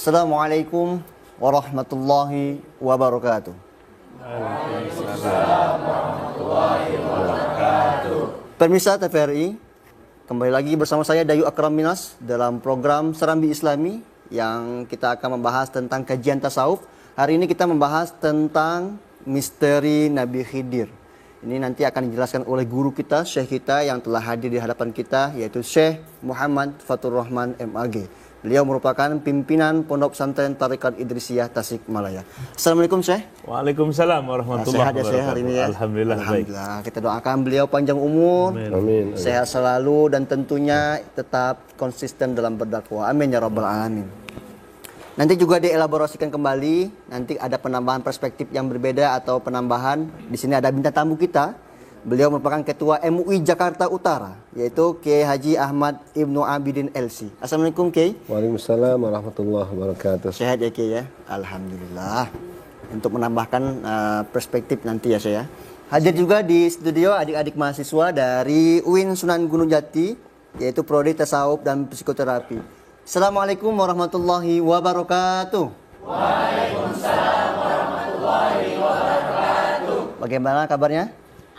Assalamualaikum warahmatullahi wabarakatuh. Waalaikumsalam warahmatullahi wabarakatuh. Pemirsa TVRI, kembali lagi bersama saya Dayu Akram Minas dalam program Serambi Islami yang kita akan membahas tentang kajian tasawuf. Hari ini kita membahas tentang misteri Nabi Khidir. Ini nanti akan dijelaskan oleh guru kita, syekh kita yang telah hadir di hadapan kita, yaitu Syekh Muhammad Fatur Rahman MAG. Beliau merupakan pimpinan Pondok Pesantren Tarekat Idrisiyah Tasikmalaya. Assalamualaikum Syekh. Waalaikumsalam warahmatullahi Sehat ya wabarakatuh. Syekh hari ini ya? Alhamdulillah, Alhamdulillah. Kita doakan beliau panjang umur, Amin. sehat selalu dan tentunya tetap konsisten dalam berdakwah. Amin ya rabbal alamin. Nanti juga dielaborasikan kembali, nanti ada penambahan perspektif yang berbeda atau penambahan. Di sini ada bintang tamu kita. Beliau merupakan Ketua MUI Jakarta Utara, yaitu Kiai Haji Ahmad Ibnu Abidin LC. Assalamualaikum Kiai. Waalaikumsalam warahmatullahi wabarakatuh. Sehat ya Kiai ya? Alhamdulillah. Untuk menambahkan perspektif nanti ya saya. Hadir juga di studio adik-adik mahasiswa dari UIN Sunan Gunung Jati, yaitu Prodi Tasawuf dan Psikoterapi. Assalamualaikum warahmatullahi wabarakatuh. Waalaikumsalam warahmatullahi wabarakatuh. Bagaimana kabarnya?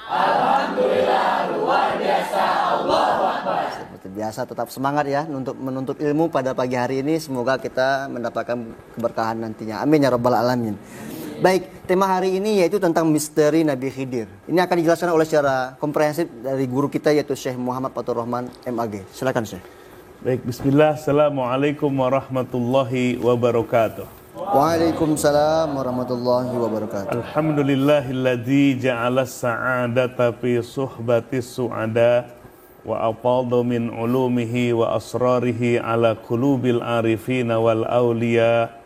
Alhamdulillah, luar biasa. Allahu Akbar. Seperti biasa tetap semangat ya untuk menuntut ilmu pada pagi hari ini. Semoga kita mendapatkan keberkahan nantinya. Amin ya rabbal alamin. Baik, tema hari ini yaitu tentang misteri Nabi Khidir. Ini akan dijelaskan oleh secara komprehensif dari guru kita yaitu Syekh Muhammad Fatur Rahman MAG. Silakan Syekh. Baik, bismillah. Assalamualaikum warahmatullahi wabarakatuh. Waalaikumsalam warahmatullahi wabarakatuh. Alhamdulillahilladzi ja'ala sa'adata fi suhbati su'ada wa afadha min ulumihi wa asrarihi ala qulubil arifina wal awliya.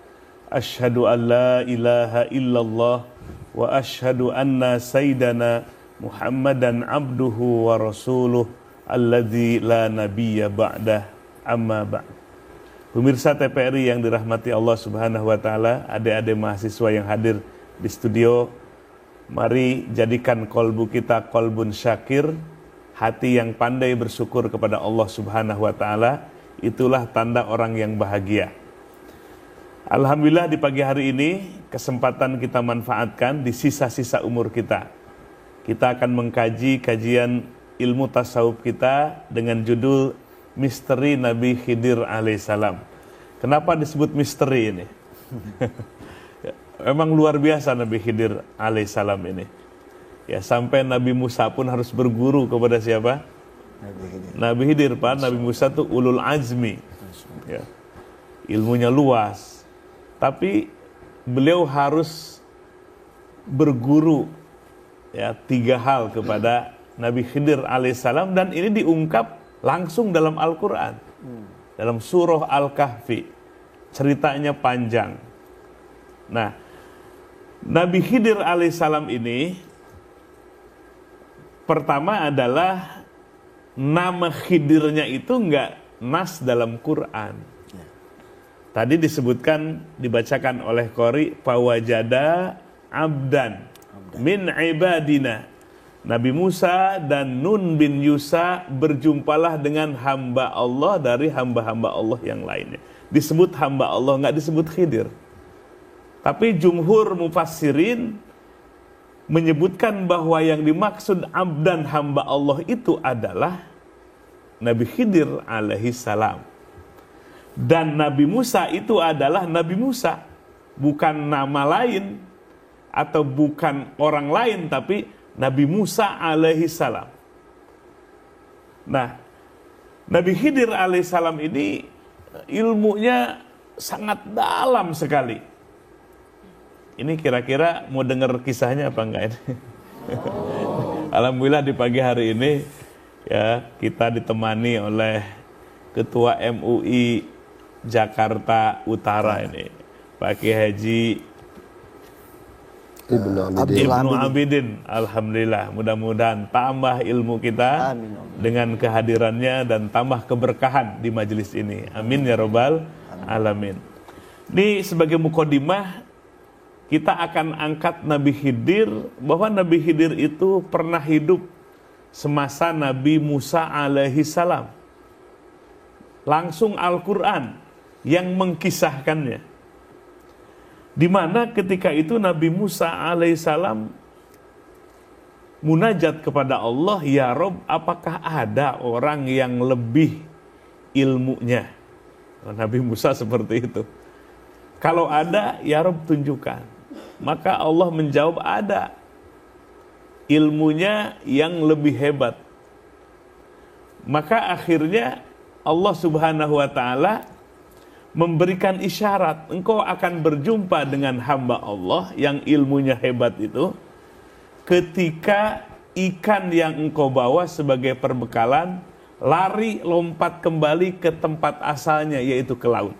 Ashhadu an la ilaha illallah wa ashhadu anna sayyidana Muhammadan abduhu wa rasuluh alladzi la nabiyya ba'dah, amma ba'd. Pemirsa TVRI yang dirahmati Allah Subhanahu wa taala, adik-adik mahasiswa yang hadir di studio, mari jadikan kolbu kita kolbun syakir, hati yang pandai bersyukur kepada Allah Subhanahu wa taala. Itulah tanda orang yang bahagia. Alhamdulillah di pagi hari ini kesempatan kita manfaatkan di sisa-sisa umur kita. Kita akan mengkaji kajian ilmu tasawuf kita dengan judul Misteri Nabi Khidir alaihissalam. Kenapa disebut misteri ini? Memang luar biasa Nabi Khidir alaihissalam ini. Ya, sampai Nabi Musa pun harus berguru kepada siapa? Nabi Khidir. Pak, Nabi Musa itu ulul azmi. Ya. Ilmunya luas. Tapi beliau harus berguru ya 3 hal kepada Nabi Khidir alaihissalam, dan ini diungkap langsung dalam Al-Quran, dalam surah Al-Kahfi. Ceritanya panjang. Nah, Nabi Khidir alaihissalam ini pertama adalah nama Khidirnya itu enggak nas dalam Quran. Tadi disebutkan, dibacakan oleh Qori, fawajada abdan min ibadina. Nabi Musa dan Nun bin Yusa berjumpalah dengan hamba Allah dari hamba-hamba Allah yang lainnya. Disebut hamba Allah, nggak disebut Khidir. Tapi jumhur mufassirin menyebutkan bahwa yang dimaksud abdan hamba Allah itu adalah Nabi Khidir alaihi salam. Dan Nabi Musa itu adalah Nabi Musa, bukan nama lain atau bukan orang lain, tapi Nabi Musa alaihi salam. Nah, Nabi Khidir alaihi salam ini ilmunya sangat dalam sekali. Ini kira-kira mau dengar kisahnya apa enggak ini? Alhamdulillah di pagi hari ini ya kita ditemani oleh Ketua MUI Jakarta Utara ini, Pak Kiai Haji Ibnu Abidin. Alhamdulillah, mudah-mudahan tambah ilmu kita. Amin. Dengan kehadirannya dan tambah keberkahan di majelis ini. Amin ya rabbal alamin. Ini sebagai mukodimah, kita akan angkat Nabi Khidir, bahwa Nabi Khidir itu pernah hidup semasa Nabi Musa alaihi salam. Langsung Al-Quran yang mengkisahkannya. Di mana ketika itu Nabi Musa alaihissalam munajat kepada Allah, ya Rob, apakah ada orang yang lebih ilmunya? Nabi Musa seperti itu. Kalau ada, ya Rob tunjukkan. Maka Allah menjawab, ada. Ilmunya yang lebih hebat. Maka akhirnya Allah Subhanahu wa ta'ala memberikan isyarat, engkau akan berjumpa dengan hamba Allah yang ilmunya hebat itu ketika ikan yang engkau bawa sebagai perbekalan lari lompat kembali ke tempat asalnya, yaitu ke laut.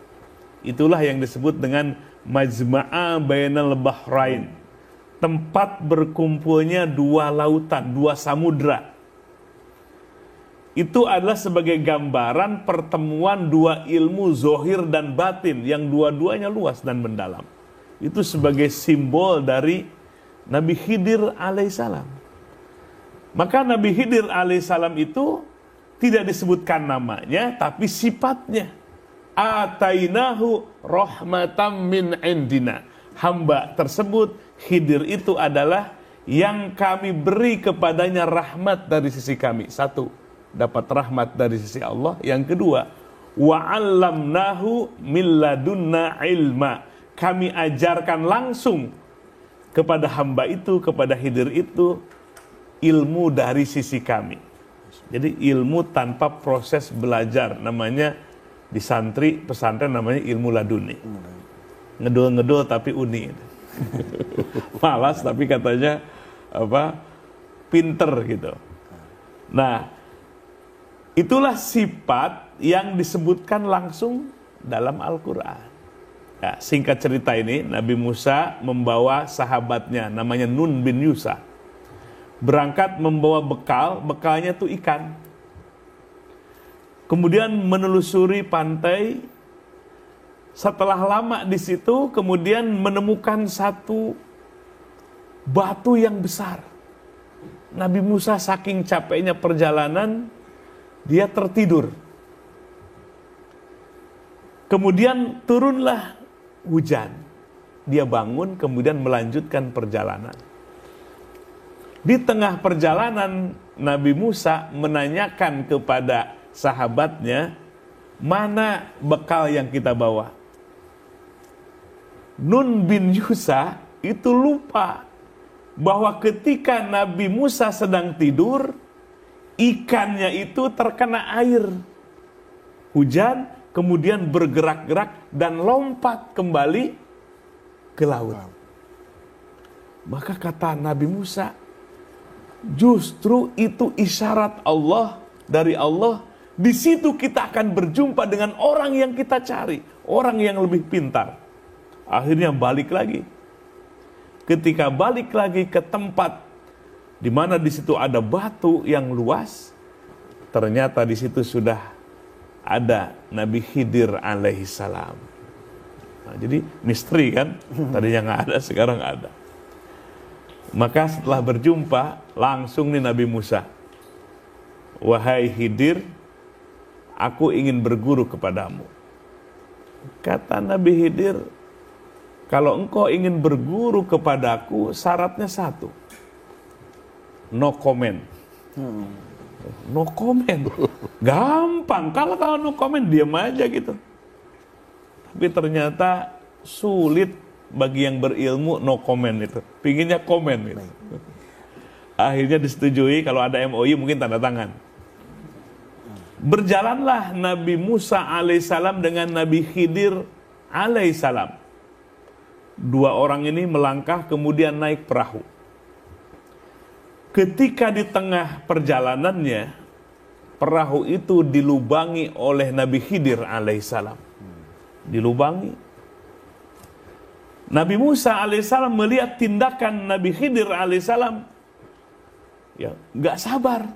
Itulah yang disebut dengan majma'a bainal bahrain, tempat berkumpulnya dua lautan, dua samudra. Itu adalah sebagai gambaran pertemuan dua ilmu zohir dan batin yang dua-duanya luas dan mendalam. Itu sebagai simbol dari Nabi Khidir alaihissalam. Maka Nabi Khidir alaihissalam itu tidak disebutkan namanya, tapi sifatnya. Atainahu rahmatam min indina. Hamba tersebut, Khidir itu adalah yang kami beri kepadanya rahmat dari sisi kami. Satu, dapat rahmat dari sisi Allah. Yang kedua, wa'allamnahu min ladunna ilma. Kami ajarkan langsung kepada hamba itu, kepada Khidir itu, ilmu dari sisi kami. Jadi ilmu tanpa proses belajar, namanya di santri pesantren namanya ilmu laduni. Ngedul-ngedul tapi uni. Malas tapi katanya pinter gitu. Nah, itulah sifat yang disebutkan langsung dalam Al-Quran. Ya, singkat cerita ini, Nabi Musa membawa sahabatnya, namanya Nun bin Yusa. Berangkat membawa bekal, bekalnya itu ikan. Kemudian menelusuri pantai. Setelah lama di situ, kemudian menemukan satu batu yang besar. Nabi Musa saking capeknya perjalanan, dia tertidur. Kemudian turunlah hujan. Dia bangun, kemudian melanjutkan perjalanan. Di tengah perjalanan, Nabi Musa menanyakan kepada sahabatnya, mana bekal yang kita bawa? Nun bin Yusa itu lupa bahwa ketika Nabi Musa sedang tidur, ikannya itu terkena air. Hujan, kemudian bergerak-gerak dan lompat kembali ke laut. Maka kata Nabi Musa, justru itu isyarat Allah, dari Allah. Di situ kita akan berjumpa dengan orang yang kita cari, orang yang lebih pintar. Akhirnya balik lagi. Ketika balik lagi ke tempat di mana di situ ada batu yang luas, ternyata di situ sudah ada Nabi Khidir alaihissalam. Nah, jadi misteri kan, tadinya nggak ada, sekarang ada. Maka setelah berjumpa, langsung nih Nabi Musa, wahai Khidir, aku ingin berguru kepadamu. Kata Nabi Khidir, kalau engkau ingin berguru kepadaku, syaratnya satu, no comment. No comment, gampang. Kalau no comment, diam aja gitu. Tapi ternyata sulit bagi yang berilmu no comment itu. Pinginnya komen gitu. Akhirnya disetujui, kalau ada MOU mungkin tanda tangan. Berjalanlah Nabi Musa alaihissalam dengan Nabi Khidir alaihissalam. Dua orang ini melangkah kemudian naik perahu. Ketika di tengah perjalanannya, perahu itu dilubangi oleh Nabi Khidir alaihissalam. Dilubangi. Nabi Musa alaihissalam melihat tindakan Nabi Khidir alaihissalam, ya nggak sabar,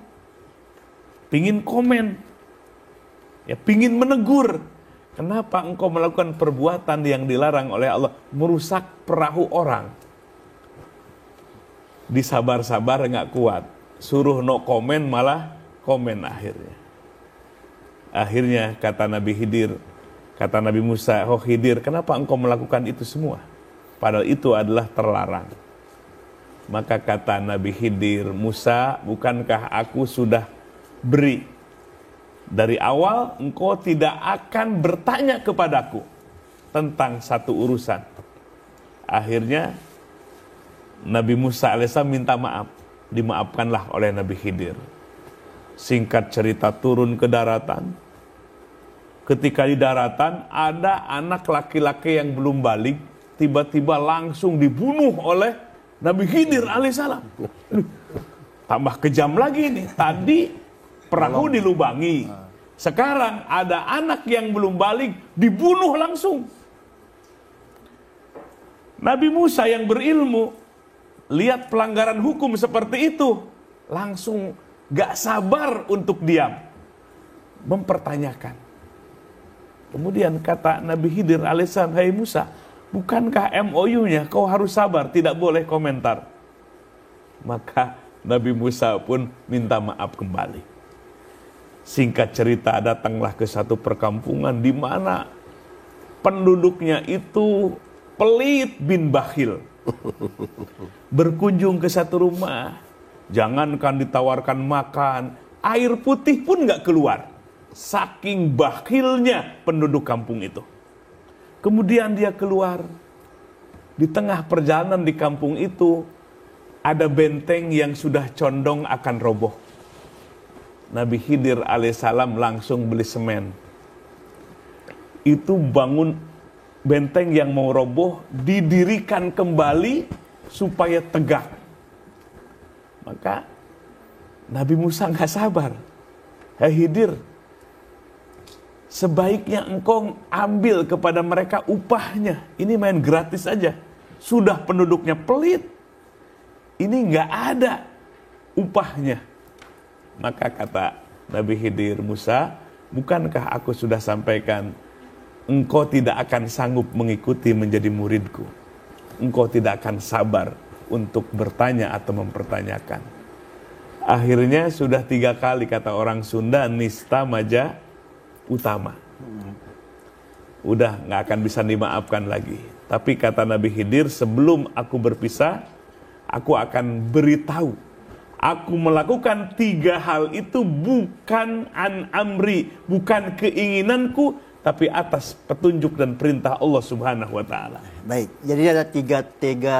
pingin komen, ya pingin menegur. Kenapa engkau melakukan perbuatan yang dilarang oleh Allah, merusak perahu orang? Disabar-sabar nggak kuat, suruh no komen malah komen akhirnya. Akhirnya kata Nabi Khidir, kata Nabi Musa, oh Khidir, kenapa engkau melakukan itu semua? padahal itu adalah terlarang. Maka kata Nabi Khidir, Musa, bukankah aku sudah beri dari awal engkau tidak akan bertanya kepadaku tentang satu urusan. Akhirnya Nabi Musa alaihissalam minta maaf, dimaafkanlah oleh Nabi Khidir. Singkat cerita, turun ke daratan. Ketika di daratan ada anak laki-laki yang belum balik, tiba-tiba langsung dibunuh oleh Nabi Khidir alaihissalam. Tambah kejam lagi nih. Tadi perahu dilubangi. Sekarang ada anak yang belum balik dibunuh langsung. Nabi Musa yang berilmu lihat pelanggaran hukum seperti itu, langsung gak sabar untuk diam, mempertanyakan. Kemudian kata Nabi Khidir alaihissalam, hai Musa, bukankah MOU-nya kau harus sabar, tidak boleh komentar? Maka Nabi Musa pun minta maaf kembali. Singkat cerita, datanglah ke satu perkampungan di mana penduduknya itu pelit bin bakhil. Berkunjung ke satu rumah, jangankan ditawarkan makan, air putih pun gak keluar. Saking bakhilnya penduduk kampung itu. Kemudian dia keluar. Di tengah perjalanan di kampung itu, ada benteng yang sudah condong akan roboh. Nabi Khidir alaihissalam langsung beli semen. Itu bangun benteng yang mau roboh, didirikan kembali supaya tegak. Maka Nabi Musa gak sabar. Hai Khidir, sebaiknya engkau ambil kepada mereka upahnya. Ini main gratis aja. Sudah penduduknya pelit, ini gak ada upahnya. Maka kata Nabi Khidir, Musa, bukankah aku sudah sampaikan, engkau tidak akan sanggup mengikuti menjadi muridku. Engkau tidak akan sabar untuk bertanya atau mempertanyakan. Akhirnya sudah 3 kali kata orang Sunda, nista maja utama. Udah gak akan bisa dimaafkan lagi. Tapi kata Nabi Khidir, sebelum aku berpisah, aku akan beritahu. Aku melakukan 3 hal itu bukan an amri, bukan keinginanku, tapi atas petunjuk dan perintah Allah Subhanahu wa taala. Baik, jadi ada tiga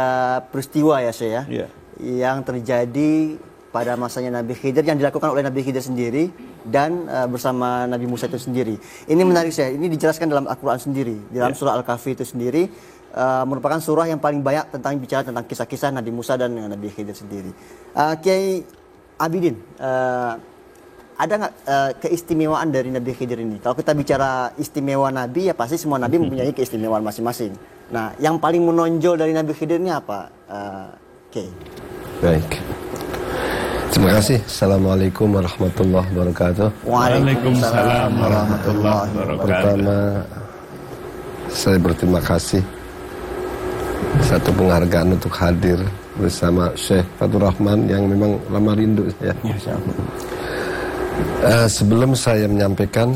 peristiwa ya saya, yang terjadi pada masanya Nabi Khidir, yang dilakukan oleh Nabi Khidir sendiri dan bersama Nabi Musa itu sendiri. Ini menarik saya, ini dijelaskan dalam Al-Quran sendiri, dalam surah Al-Kahfi itu sendiri, merupakan surah yang paling banyak bicara tentang kisah-kisah Nabi Musa dan Nabi Khidir sendiri. Kiai Abidin, ada nggak keistimewaan dari Nabi Khidir ini? Kalau kita bicara istimewa Nabi, ya pasti semua Nabi mempunyai keistimewaan masing-masing. Nah, yang paling menonjol dari Nabi Khidir ini apa? Kiai. Baik. Terima kasih. Assalamualaikum warahmatullahi wabarakatuh. Waalaikumsalam warahmatullahi wabarakatuh. Pertama, saya berterima kasih. Satu penghargaan untuk hadir bersama Syekh Fatur Rahman yang memang lama rindu ya. Sebelum saya menyampaikan,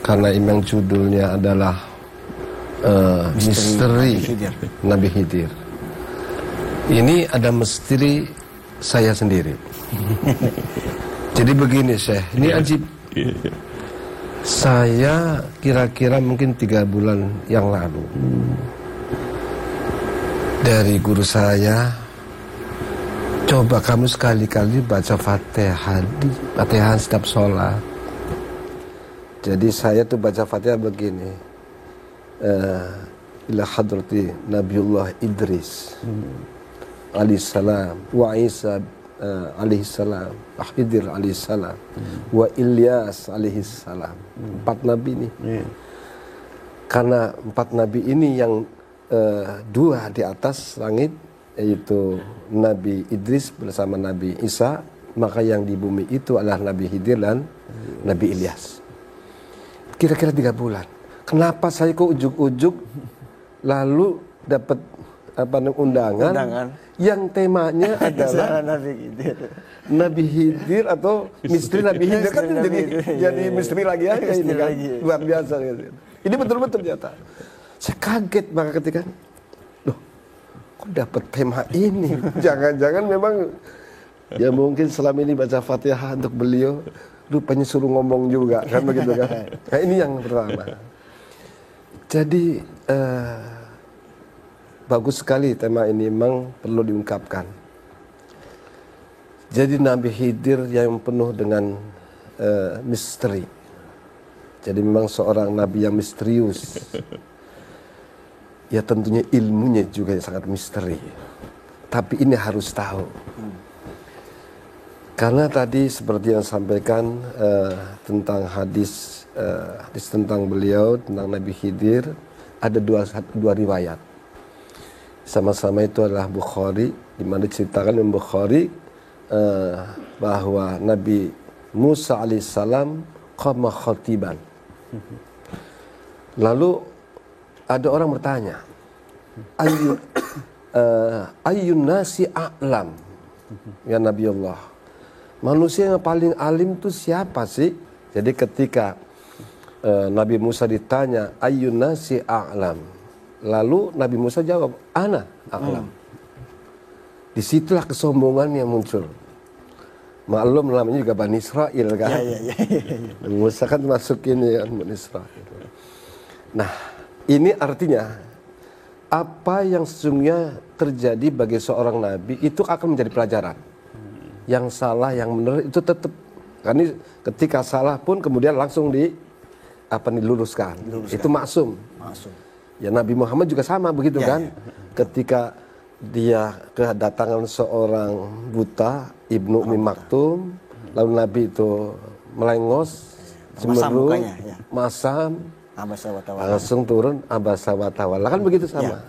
karena memang judulnya adalah misteri Nabi Khidir. Ini ada misteri saya sendiri. Jadi begini Syekh, ini ajib. Saya kira-kira mungkin 3 bulan yang lalu dari guru saya, coba kamu sekali-kali baca Fatihah setiap sholat. Jadi saya tuh baca Fatihah begini, ila hadrati Nabiullah Idris alaihissalam wa Isa alaihissalam, Khidir alaihissalam, wa Ilyas alaihissalam. 4 nabi ini. Karena 4 nabi ini yang 2 di atas langit, yaitu Nabi Idris bersama Nabi Isa, maka yang di bumi itu adalah Nabi Khidir dan Nabi Ilyas. Kira-kira 3 bulan. Kenapa saya kok ujuk-ujuk lalu dapat undangan yang temanya adalah Nabi Khidir atau misteri Nabi Khidir, kan jadi misteri lagi aja ini kan, luar biasa gitu. Ini betul-betul ternyata saya kaget maka ketika loh, kok dapat tema ini? Jangan-jangan memang ya mungkin selama ini baca Fatihah untuk beliau rupanya suruh ngomong juga kan begitu kan. Nah, ini yang pertama. Jadi bagus sekali tema ini, memang perlu diungkapkan. Jadi Nabi Khidir yang penuh dengan misteri. Jadi memang seorang nabi yang misterius. Ya tentunya ilmunya juga yang sangat misteri. Tapi ini harus tahu. Karena tadi seperti yang sampaikan tentang hadis tentang beliau, tentang Nabi Khidir, ada dua riwayat. Sama-sama itu adalah Bukhari, di mana diceritakan oleh Bukhari bahwa Nabi Musa alaihissalam qama khatiban. Lalu ada orang bertanya, ayyun nasi a'lam, ya Nabi Allah, manusia yang paling alim itu siapa sih? Jadi ketika Nabi Musa ditanya ayyun nasi a'lam, lalu Nabi Musa jawab ana a'lam. Disitulah kesombongan yang muncul. Maklum namanya juga Bani Israel kan. Musa kan masuk ini kan Bani Israel. Nah, ini artinya apa yang sesungguhnya terjadi bagi seorang nabi itu akan menjadi pelajaran. Yang salah, yang benar itu tetap. Karena ketika salah pun kemudian langsung diluruskan. Itu maksum. Ya Nabi Muhammad juga sama begitu kan. Ketika dia kedatangan seorang buta, Ibnu Ummi Maktum, lalu Nabi itu melengos, cemberut, masam, langsung turun abasa wa tawalla. Kan begitu sama.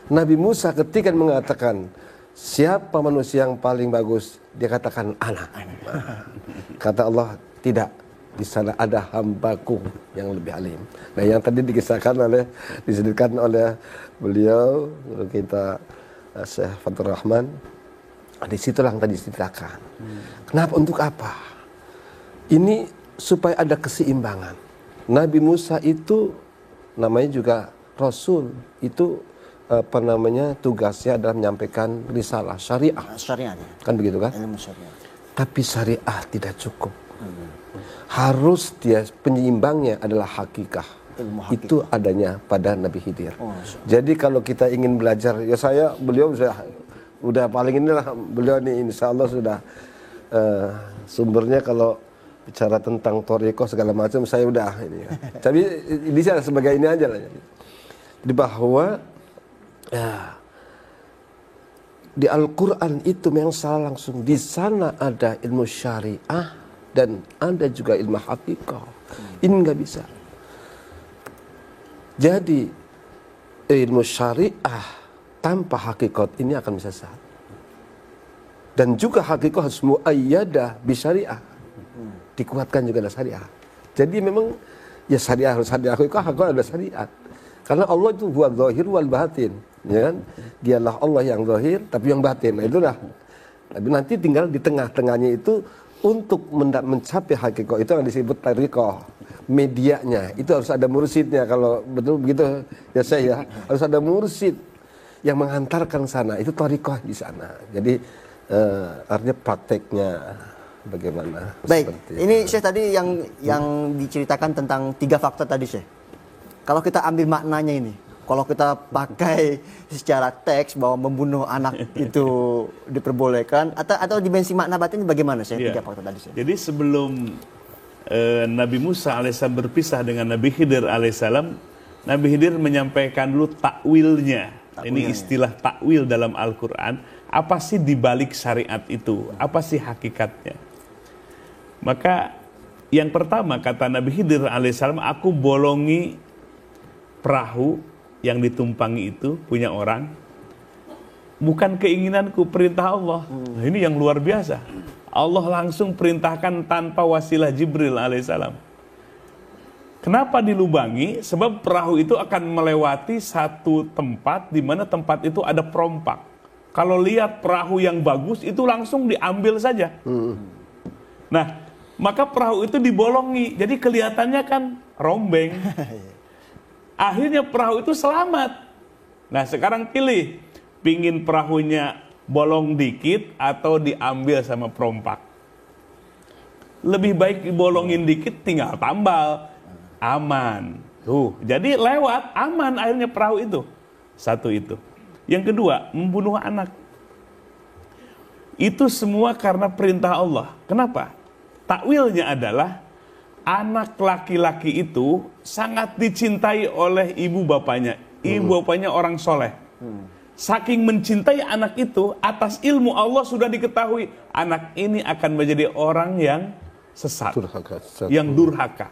Nabi Musa ketika mengatakan siapa manusia yang paling bagus, dia katakan anak. Kata Allah, tidak, di sana ada hambaku yang lebih alim. Nah, yang tadi disebutkan oleh beliau kita Syekh Fathur Rahman, disitulah yang tadi diceritakan. Kenapa, untuk apa? Ini supaya ada keseimbangan. Nabi Musa itu namanya juga Rasul, itu tugasnya adalah menyampaikan risalah syariah. Kan begitu kan? Tapi syariah tidak cukup. Harus dia penyeimbangnya adalah hakikah. Itu adanya pada Nabi Khidir. Jadi kalau kita ingin belajar, ya beliau udah paling inilah, beliau ini insya Allah sudah sumbernya kalau bicara tentang thariqah segala macam saya udah ini. Tapi di sana sebagai ini aja lah. Di bahwa di Al-Quran itu memang salah langsung, di sana ada ilmu syariah dan ada juga ilmu hakikah. Ini nggak bisa. Jadi ilmu syariah tanpa hakikat ini akan bisa sesat. Dan juga hakikat harus muayyadah bi syariah. Dikuatkan juga dengan syariah. Jadi memang ya syariah harus ada hakikat ada syariat. Karena Allah itu huwa zahir wal batin, ya kan? Dialah Allah yang zahir tapi yang batin. Nah, itulah. Tapi nanti tinggal di tengah-tengahnya itu untuk mencapai hakikat itu yang disebut thariqah. Medianya itu harus ada mursyidnya, kalau betul begitu ya saya harus ada mursyid yang menghantarkan sana, itu thariqah di sana. Jadi artinya prakteknya bagaimana. Baik, ini Syekh tadi yang diceritakan tentang 3 faktor tadi Syekh. Kalau kita ambil maknanya ini, kalau kita pakai secara teks bahwa membunuh anak itu diperbolehkan, atau dimensi makna batin bagaimana Syekh? 3 faktor tadi Syekh. Jadi sebelum Nabi Musa alaihissalam berpisah dengan Nabi Khidir alaihissalam, Nabi Khidir menyampaikan dulu takwilnya. Ini istilah takwil dalam Al-Quran. Apa sih dibalik syariat itu? Apa sih hakikatnya? Maka yang pertama kata Nabi Khidir alaihissalam, aku bolongi perahu yang ditumpangi itu punya orang. Bukan keinginanku, perintah Allah. Nah, ini yang luar biasa. Allah langsung perintahkan tanpa wasilah Jibril alaihissalam. Kenapa dilubangi? Sebab perahu itu akan melewati satu tempat di mana tempat itu ada perompak. Kalau lihat perahu yang bagus itu langsung diambil saja. Nah, maka perahu itu dibolongi. Jadi kelihatannya kan rombeng. Akhirnya perahu itu selamat. Nah, sekarang pilih pingin perahunya bolong dikit atau diambil sama perompak? Lebih baik dibolongin dikit, tinggal tambal, aman. Tuh, jadi lewat, aman akhirnya perahu itu. Satu itu. Yang kedua, membunuh anak. Itu semua karena perintah Allah. Kenapa? Takwilnya adalah anak laki-laki itu sangat dicintai oleh ibu bapaknya. Ibu bapaknya orang soleh. Saking mencintai anak itu, atas ilmu Allah sudah diketahui anak ini akan menjadi orang yang sesat, yang durhaka.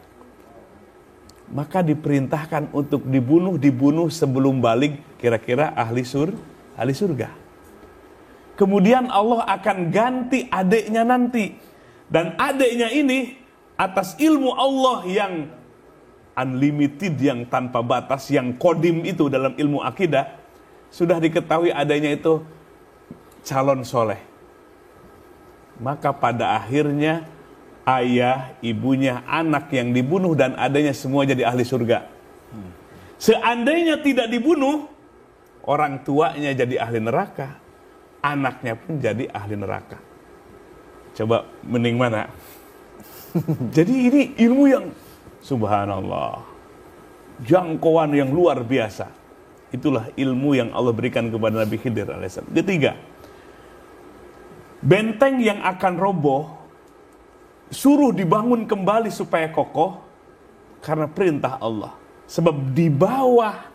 Maka diperintahkan untuk dibunuh sebelum balik, kira-kira ahli surga. Kemudian Allah akan ganti adiknya nanti. Dan adiknya ini atas ilmu Allah yang unlimited, yang tanpa batas, yang kodim itu dalam ilmu akidah, sudah diketahui adiknya itu calon soleh. Maka pada akhirnya ayah, ibunya, anak yang dibunuh dan adanya semua jadi ahli surga. Seandainya tidak dibunuh, orang tuanya jadi ahli neraka, anaknya pun jadi ahli neraka. Coba mending mana? Jadi ini ilmu yang subhanallah, jangkauan yang luar biasa. Itulah ilmu yang Allah berikan kepada Nabi Khidir alaihissalam. Ketiga, benteng yang akan roboh suruh dibangun kembali supaya kokoh karena perintah Allah. Sebab di bawah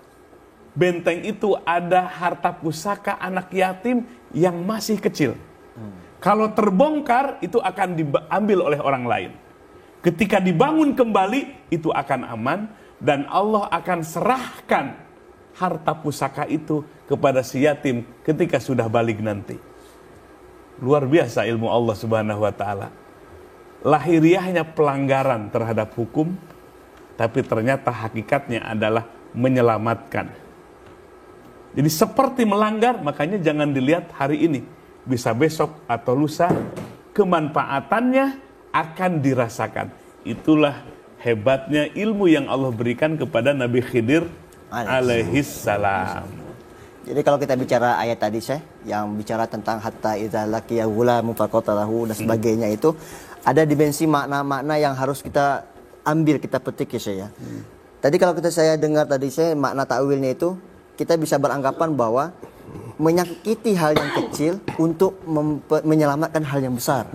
benteng itu ada harta pusaka anak yatim yang masih kecil. Kalau terbongkar itu akan diambil oleh orang lain. Ketika dibangun kembali itu akan aman dan Allah akan serahkan harta pusaka itu kepada si yatim ketika sudah balik nanti. Luar biasa ilmu Allah Subhanahu wa taala. Lahiriahnya pelanggaran terhadap hukum, tapi ternyata hakikatnya adalah menyelamatkan. Jadi seperti melanggar, makanya jangan dilihat hari ini, bisa besok atau lusa, kemanfaatannya akan dirasakan. Itulah hebatnya ilmu yang Allah berikan kepada Nabi Khidir alaihissalam. Jadi kalau kita bicara ayat tadi, Syekh, yang bicara tentang hatta idza laqiya ghulamu faqatalahu dan sebagainya, itu ada dimensi makna-makna yang harus kita ambil, kita petik ya, Syekh ya. Tadi kalau saya dengar tadi, Syekh, makna takwilnya itu kita bisa beranggapan bahwa menyakiti hal yang kecil untuk menyelamatkan hal yang besar,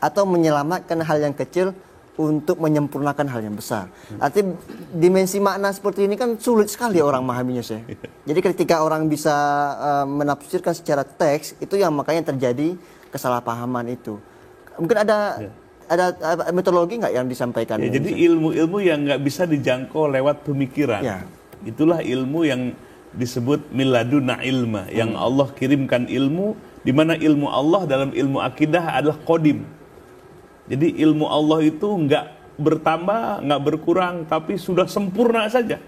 atau menyelamatkan hal yang kecil untuk menyempurnakan hal yang besar. Artinya dimensi makna seperti ini kan sulit sekali orang memahaminya, Syekh. Jadi ketika orang bisa menafsirkan secara teks, itu yang makanya terjadi kesalahpahaman itu. Mungkin ada metodologi nggak yang disampaikan? Ya, jadi ilmu-ilmu yang nggak bisa dijangkau lewat pemikiran. Ya. Itulah ilmu yang disebut miladuna ilma, yang Allah kirimkan ilmu, di mana ilmu Allah dalam ilmu akidah adalah qadim. Jadi ilmu Allah itu nggak bertambah, nggak berkurang, tapi sudah sempurna saja.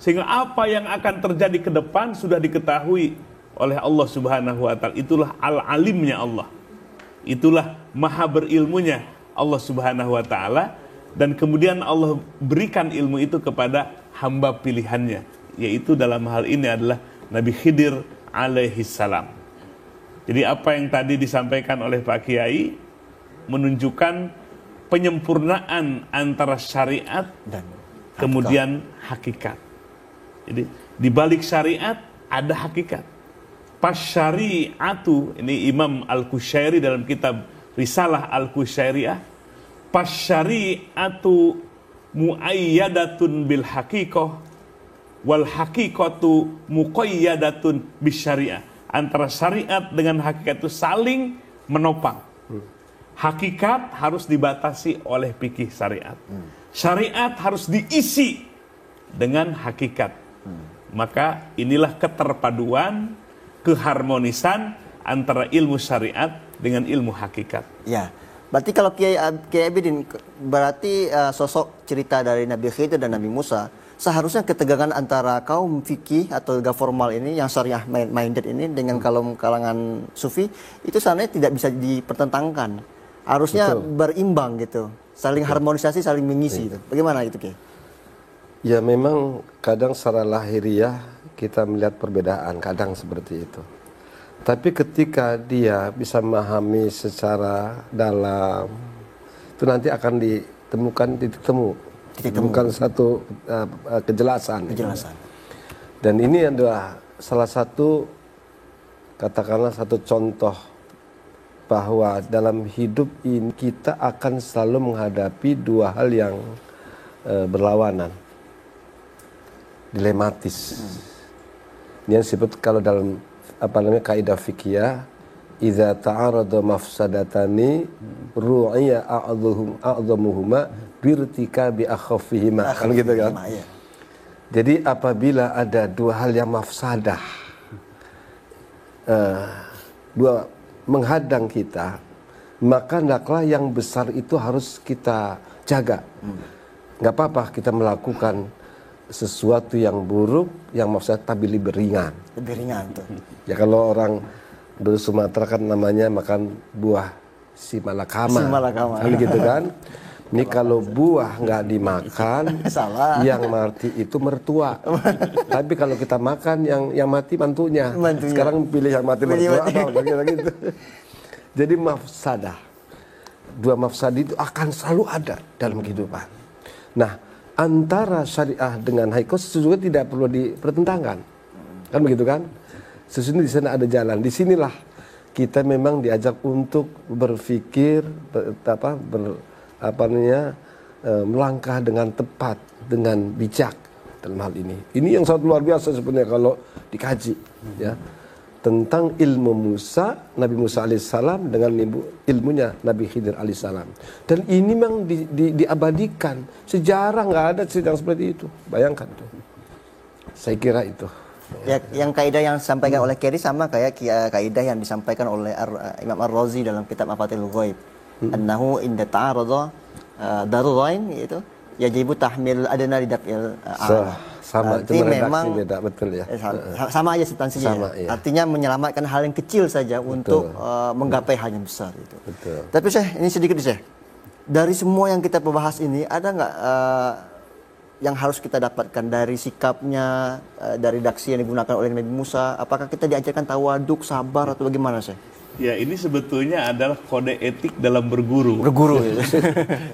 Sehingga apa yang akan terjadi ke depan sudah diketahui oleh Allah Subhanahu wa taala. Itulah al-alimnya Allah. Itulah maha berilmunya Allah Subhanahu wa taala, dan kemudian Allah berikan ilmu itu kepada hamba pilihannya, yaitu dalam hal ini adalah Nabi Khidir alaihissalam. Jadi apa yang tadi disampaikan oleh Pak Kiai menunjukkan penyempurnaan antara syariat dan kemudian hakikat. Jadi di balik syariat ada hakikat. Pas syariatu, ini Imam Al-Qushairi dalam kitab Risalah Al-Qushairiyah, pas syariatu muayyadatun bil haqiqah wal haqiqatu muqayyadatun bis syariah. Antara syariat dengan hakikat itu saling menopang. Hakikat harus dibatasi oleh fikih syariat. Syariat harus diisi dengan hakikat. Maka inilah keterpaduan, keharmonisan antara ilmu syariat dengan ilmu hakikat. Ya, berarti kalau Kiai Abidin, berarti sosok cerita dari Nabi Khidir dan Nabi Musa, seharusnya ketegangan antara kaum fikih atau lega formal ini yang syariah minded ini dengan kalangan sufi itu sebenarnya tidak bisa dipertentangkan. Harusnya berimbang gitu, saling harmonisasi, saling mengisi. Gitu. Bagaimana itu, Kiai? Ya memang kadang secara lahiriah kita melihat perbedaan, kadang seperti itu. Tapi ketika dia bisa memahami secara dalam, itu nanti akan ditemukan titik temu. Bukan satu kejelasan. Dan ini adalah salah satu, katakanlah satu contoh bahwa dalam hidup ini kita akan selalu menghadapi dua hal yang berlawanan, dilematis. Ini yang disebut kalau dalam kaidah fikih, idza ta'arada mafsadatani ru'iya a'dhamuhuma birtikabi akhaffihima, kan gitu kan. Jadi apabila ada dua hal yang mafsadah, dua menghadang kita, maka hendaklah yang besar itu harus kita jaga. Nggak apa-apa kita melakukan sesuatu yang buruk, yang mafsadah tapi lebih ringan. Lebih ringan tuh. Ya kalau orang dari Sumatera kan namanya makan buah si malakama. Kan gitu kan. Ini kalau buah nggak dimakan, salah. Yang mati itu mertua. Tapi kalau kita makan yang mati mantunya. Sekarang pilih yang mati mertua atau gitu. Jadi mafsadah, dua mafsadah itu akan selalu ada dalam kehidupan. Nah, antara syariah dengan hakikat sesungguhnya tidak perlu dipertentangkan, kan begitu kan? Sesungguhnya di sana ada jalan. Disinilah kita memang diajak untuk berpikir, melangkah dengan tepat, dengan bijak dalam hal ini. Ini yang sangat luar biasa sebenarnya kalau dikaji, ya, tentang ilmu Musa, Nabi Musa alaihissalam dengan ilmunya Nabi Khidir alaihissalam. Dan ini memang diabadikan. Sejarah nggak ada cerita yang seperti itu. Bayangkan tuh. Saya kira itu. Ya, yang kaidah yang disampaikan oleh Keri sama kayak kaidah yang disampaikan oleh Imam Ar-Razi dalam kitab Mafatihul Ghaib. Annahu inda ta'arada darurain, yaitu yajibu tahmil adna lidaf'il sama, artinya memang beda, betul ya. Sama aja substansinya. Sama, ya. iya. Artinya menyelamatkan hal yang kecil saja untuk menggapai hal yang besar itu. Betul. Tapi Syekh, ini sedikit Syekh. Dari semua yang kita bahas ini, ada nggak yang harus kita dapatkan dari sikapnya, dari daksi yang digunakan oleh Nabi Musa? Apakah kita diajarkan tawaduk, sabar, atau bagaimana Syekh? Ya, ini sebetulnya adalah kode etik dalam berguru. Ya.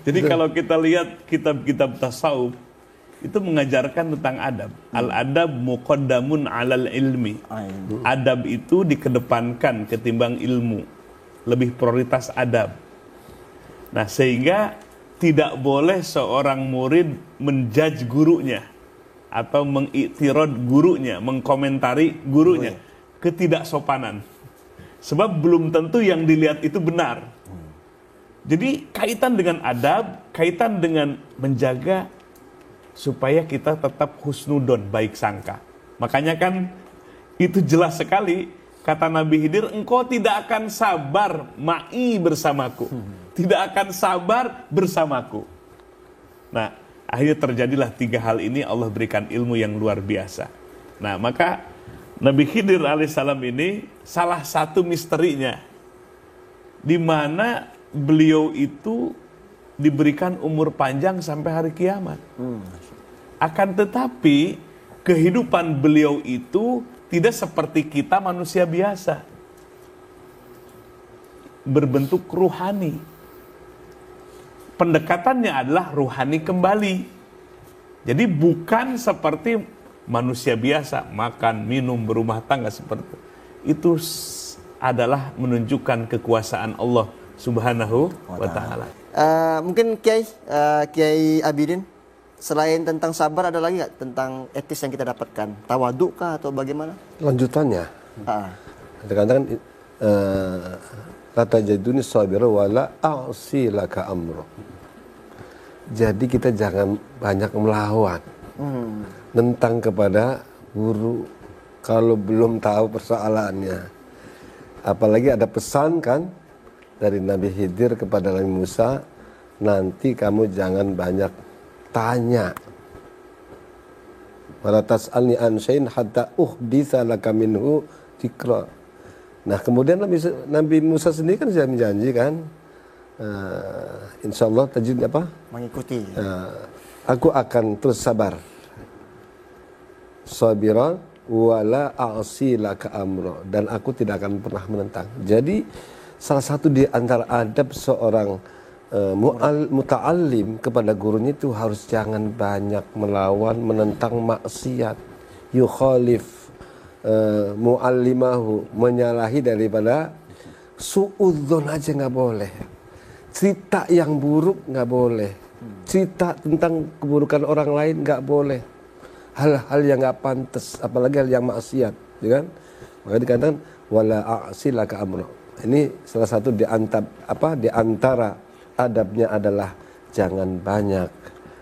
Jadi kalau kita lihat kitab-kitab tasawuf, itu mengajarkan tentang adab. Al-adab muqaddamun 'alal ilmi. Adab itu dikedepankan ketimbang ilmu. Lebih prioritas adab. Nah, sehingga tidak boleh seorang murid menjudge gurunya atau mengiktirad gurunya, mengkomentari gurunya. Ketidaksopanan. Sebab belum tentu yang dilihat itu benar. Jadi kaitan dengan adab, kaitan dengan menjaga supaya kita tetap husnudon, baik sangka. Makanya kan itu jelas sekali kata Nabi Khidir, engkau tidak akan sabar ma'i bersamaku. Tidak akan sabar bersamaku. Nah, akhirnya terjadilah tiga hal ini, Allah berikan ilmu yang luar biasa. Nah, maka Nabi Khidir alaihissalam ini salah satu misterinya, di mana beliau itu diberikan umur panjang sampai hari kiamat. Akan tetapi kehidupan beliau itu tidak seperti kita manusia biasa, berbentuk ruhani. Pendekatannya adalah ruhani kembali. Jadi bukan seperti manusia biasa, makan, minum, berumah tangga seperti itu. Adalah menunjukkan kekuasaan Allah Subhanahu wa ta'ala. Mungkin Kiai Abidin, selain tentang sabar ada lagi nggak tentang etis yang kita dapatkan? Tawaduk kah atau bagaimana? Lanjutannya. Kadang-kadang kata jaduni sabira wala a'si laka amro. Jadi kita jangan banyak melawan. Nentang kepada guru kalau belum tahu persoalannya. Apalagi ada pesan kan dari Nabi Khidir kepada Nabi Musa, nanti kamu jangan banyak tanya. Wala tas'alni an syai'in hatta uhditsa laka minhu dzikra. Nah, kemudian Nabi Musa sendiri kan sudah menjanjikan, insyaallah tajid apa? Mengikuti. Aku akan terus sabar. Sabira wala a'si laka amra, dan aku tidak akan pernah menentang. Jadi salah satu di antara adab seorang muta'allim kepada gurunya itu harus jangan banyak melawan, menentang maksiat. Yukhalif mu'allimahu, menyalahi daripada su'udzon aja nggak boleh. Cerita yang buruk nggak boleh. Cerita tentang keburukan orang lain nggak boleh. Hal-hal yang nggak pantas, apalagi hal yang maksiat, ya kan? Maka dikatakan wala a'silaka amra. Ini salah satu di antara adabnya adalah jangan banyak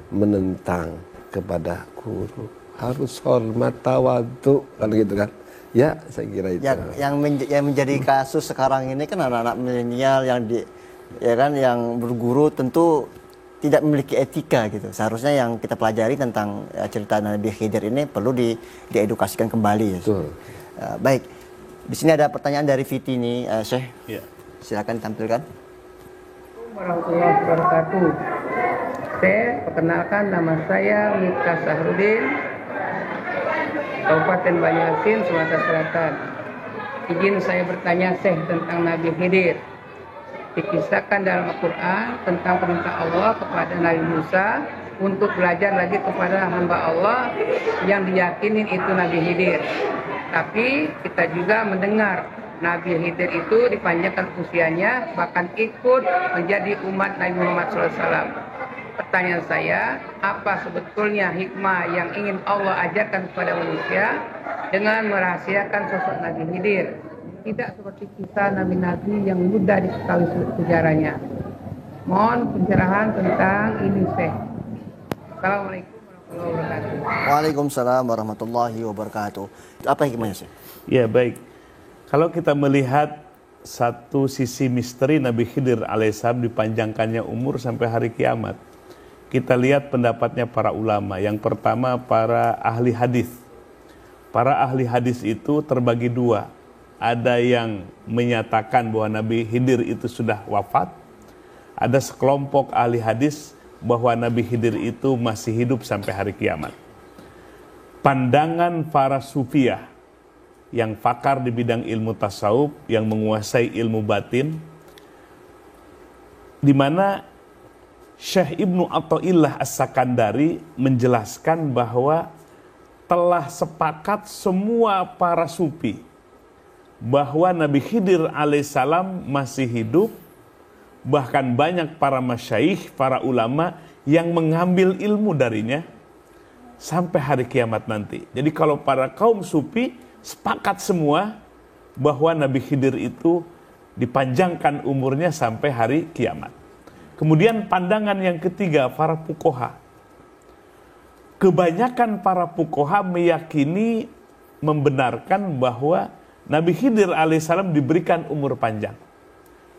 menentang kepada guru. Harus hormat, tawadhu, kan gitu kan? Ya, saya kira itu. Yang menjadi kasus sekarang ini kan anak-anak milenial yang berguru tentu tidak memiliki etika gitu. Seharusnya yang kita pelajari tentang cerita Nabi Khidir ini perlu diedukasikan kembali. Ya. Baik, di sini ada pertanyaan dari Viti nih, Syekh. Ya. Silakan tampilkan. Warahmatullahi wabarakatuh. Saya perkenalkan, nama saya Miftah Sahrudin, Kabupaten Banjarmasin, Sumatera Selatan. Izin saya bertanya Syekh tentang Nabi Khidir. Dikisahkan dalam Al-Quran tentang perintah Allah kepada Nabi Musa untuk belajar lagi kepada hamba Allah yang diyakini itu Nabi Khidir. Tapi kita juga mendengar Nabi Khidir itu dipanjangkan usianya, bahkan ikut menjadi umat Nabi Muhammad SAW. Pertanyaan saya, apa sebetulnya hikmah yang ingin Allah ajarkan kepada manusia dengan merahasiakan sosok Nabi Khidir? Tidak seperti kisah nabi-nabi yang mudah diketahui sejarahnya. Mohon pencerahan tentang ini, Syekh. Assalamualaikum warahmatullahi wabarakatuh. Waalaikumsalam warahmatullahi wabarakatuh. Apa hikmahnya, Syekh? Ya, baik. Kalau kita melihat satu sisi misteri Nabi Khidir alaihissalam dipanjangkannya umur sampai hari kiamat, kita lihat pendapatnya para ulama. Yang pertama, para ahli hadis. Para ahli hadis itu terbagi dua. Ada yang menyatakan bahwa Nabi Khidir itu sudah wafat. Ada sekelompok ahli hadis bahwa Nabi Khidir itu masih hidup sampai hari kiamat. Pandangan para sufiah yang pakar di bidang ilmu tasawuf, yang menguasai ilmu batin, di mana Syekh Ibnu Athaillah As-Sakandari menjelaskan bahwa telah sepakat semua para sufi bahwa Nabi Khidir alaihissalam masih hidup, bahkan banyak para masyaikh, para ulama yang mengambil ilmu darinya sampai hari kiamat nanti. Jadi kalau para kaum sufi sepakat semua bahwa Nabi Khidir itu dipanjangkan umurnya sampai hari kiamat. Kemudian pandangan yang ketiga, para fuqaha. Kebanyakan para fuqaha meyakini, membenarkan bahwa Nabi Khidir alaihissalam diberikan umur panjang.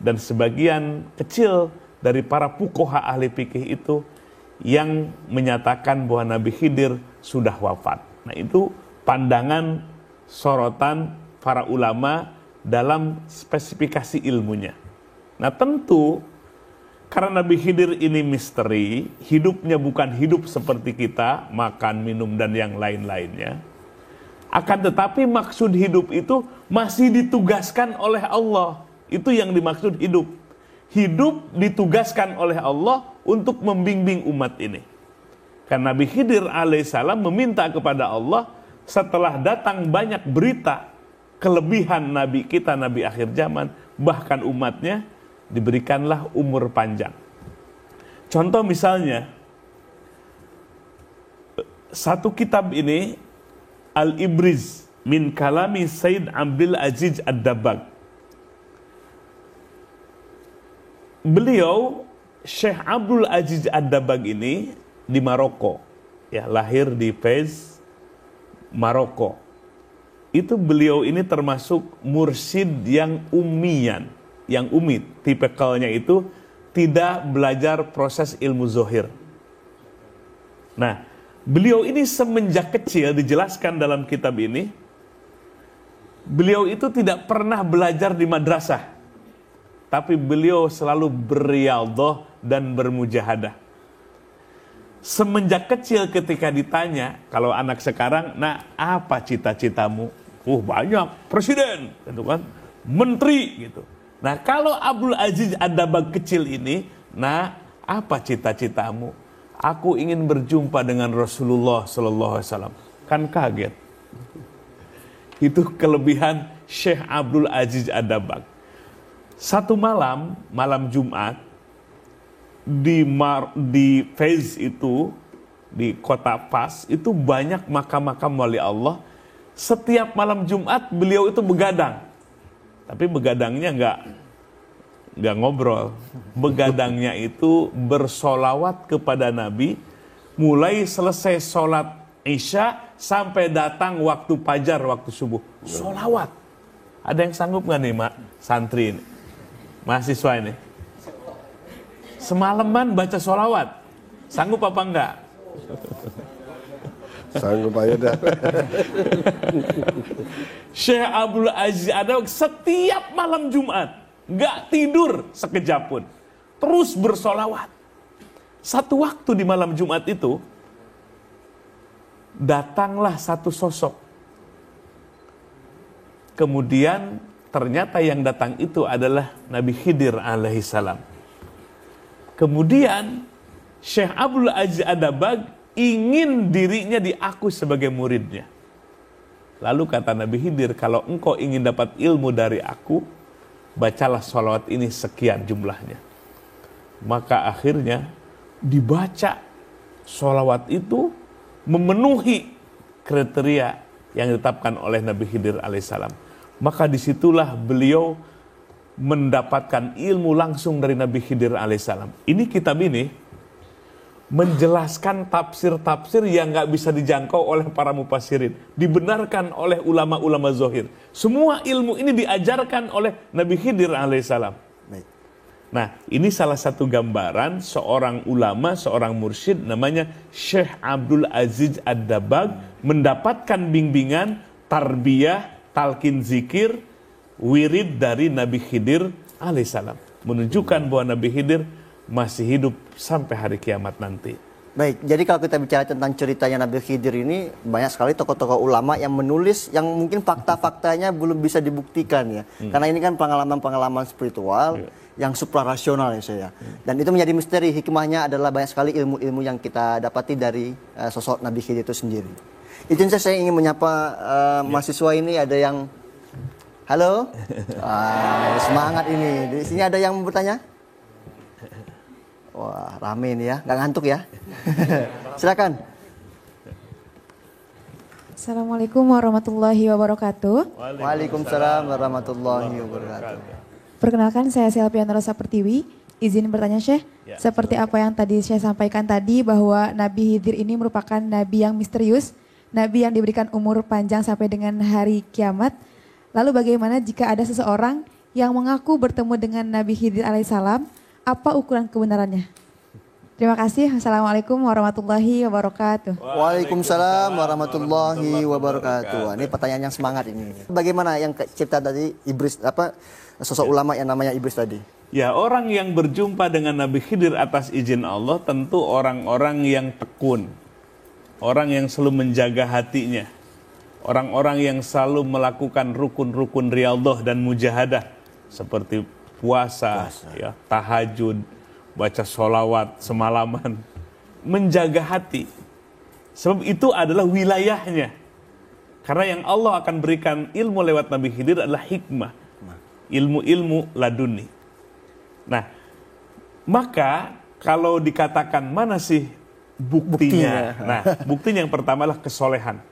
Dan sebagian kecil dari para fuqaha ahli fikih itu yang menyatakan bahwa Nabi Khidir sudah wafat. Nah, itu pandangan sorotan para ulama dalam spesifikasi ilmunya. Nah, tentu karena Nabi Khidir ini misteri, hidupnya bukan hidup seperti kita, makan, minum, dan yang lain-lainnya. Akan tetapi maksud hidup itu masih ditugaskan oleh Allah. Itu yang dimaksud hidup. Hidup ditugaskan oleh Allah untuk membimbing umat ini. Karena Nabi Khidir alaihissalam meminta kepada Allah setelah datang banyak berita kelebihan Nabi kita, Nabi akhir zaman, bahkan umatnya, diberikanlah umur panjang. Contoh misalnya, satu kitab ini, Al-Ibriz min kalami Sayyid Abdul Aziz Ad-Dabbagh. Beliau, Syekh Abdul Aziz Ad-Dabbagh ini di Maroko, ya, lahir di Fez, Maroko. Itu beliau ini termasuk mursyid yang ummiyan, yang ummi, tipikalnya itu tidak belajar proses ilmu zohir. Nah, beliau ini semenjak kecil, dijelaskan dalam kitab ini, beliau itu tidak pernah belajar di madrasah, tapi beliau selalu berriyadhah dan bermujahadah. semenjak kecil ketika ditanya, kalau anak sekarang, nah apa cita-citamu? Banyak, presiden, gitu kan, menteri, gitu. Nah kalau Abdul Aziz Ad-Dabbagh kecil ini, nah apa cita-citamu? Aku ingin berjumpa dengan Rasulullah Sallallahu Alaihi Wasallam. Kan kaget. Itu kelebihan Syekh Abdul Aziz Ad-Dabbagh. Satu malam Jumat, di Fez itu, di kota Fas, itu banyak makam-makam wali Allah. Setiap malam Jumat beliau itu begadang. Tapi begadangnya nggak ngobrol. Begadangnya itu bersolawat kepada Nabi, mulai selesai sholat Isya sampai datang waktu fajar, waktu subuh. Solawat. Ada yang sanggup nggak nih, Mak? Santri ini, mahasiswa ini. Semalaman baca solawat. Sanggup apa enggak? Sanggup aja dah. Syekh Abdul Aziz Ad-Dabbagh setiap malam Jumat nggak tidur sekejap pun, terus bersolawat. Satu waktu di malam Jumat itu datanglah satu sosok. Kemudian ternyata yang datang itu adalah Nabi Khidir alaihissalam. Kemudian Syekh Abdul Aziz Ad-Dabbagh ingin dirinya diakui sebagai muridnya. Lalu kata Nabi Khidir, kalau engkau ingin dapat ilmu dari aku, bacalah sholawat ini sekian jumlahnya. Maka akhirnya dibaca sholawat itu memenuhi kriteria yang ditetapkan oleh Nabi Khidir alaihissalam. Maka disitulah beliau mendapatkan ilmu langsung dari Nabi Khidir alaihissalam. Ini kitab ini menjelaskan tafsir-tafsir yang nggak bisa dijangkau oleh para mufassirin, dibenarkan oleh ulama-ulama zahir. Semua ilmu ini diajarkan oleh Nabi Khidir alaihissalam. Nah, ini salah satu gambaran seorang ulama, seorang mursyid namanya Syekh Abdul Aziz Ad-Dabbagh mendapatkan bimbingan, tarbiyah, talqin zikir, wirid dari Nabi Khidir alaihissalam, menunjukkan bahwa Nabi Khidir masih hidup sampai hari kiamat nanti. Baik, jadi kalau kita bicara tentang ceritanya Nabi Khidir ini, banyak sekali tokoh-tokoh ulama yang menulis yang mungkin fakta-faktanya belum bisa dibuktikan ya. Karena ini kan pengalaman-pengalaman spiritual yang suprarasional ya saya. Dan itu menjadi misteri, hikmahnya adalah banyak sekali ilmu-ilmu yang kita dapati dari sosok Nabi Khidir itu sendiri. Izin saya ingin menyapa mahasiswa ini, ada yang halo. Semangat ini. Di sini ada yang bertanya? Wah, rame nih ya, nggak ngantuk ya. Silakan. Assalamualaikum warahmatullahi wabarakatuh. Waalaikumsalam warahmatullahi wabarakatuh. Perkenalkan, saya Selviana Rosa Pertiwi. Izin bertanya Syekh, seperti apa yang tadi Syekh sampaikan tadi bahwa Nabi Khidir ini merupakan nabi yang misterius, nabi yang diberikan umur panjang sampai dengan hari kiamat. Lalu bagaimana jika ada seseorang yang mengaku bertemu dengan Nabi Khidir alaihissalam? Apa ukuran kebenarannya? Terima kasih. Assalamualaikum warahmatullahi wabarakatuh. Waalaikumsalam warahmatullahi wabarakatuh. Ini pertanyaan yang semangat ini. Bagaimana yang cerita tadi Ibris, sosok ulama yang namanya Ibris tadi? Ya, orang yang berjumpa dengan Nabi Khidir atas izin Allah tentu orang-orang yang tekun, orang yang selalu menjaga hatinya, orang-orang yang selalu melakukan rukun-rukun riyadhah dan mujahadah seperti puasa, ya, tahajud, baca sholawat semalaman, menjaga hati. Sebab itu adalah wilayahnya. Karena yang Allah akan berikan ilmu lewat Nabi Khidir adalah hikmah, ilmu-ilmu laduni. Nah, maka kalau dikatakan mana sih buktinya? Nah, buktinya yang pertama adalah kesolehan.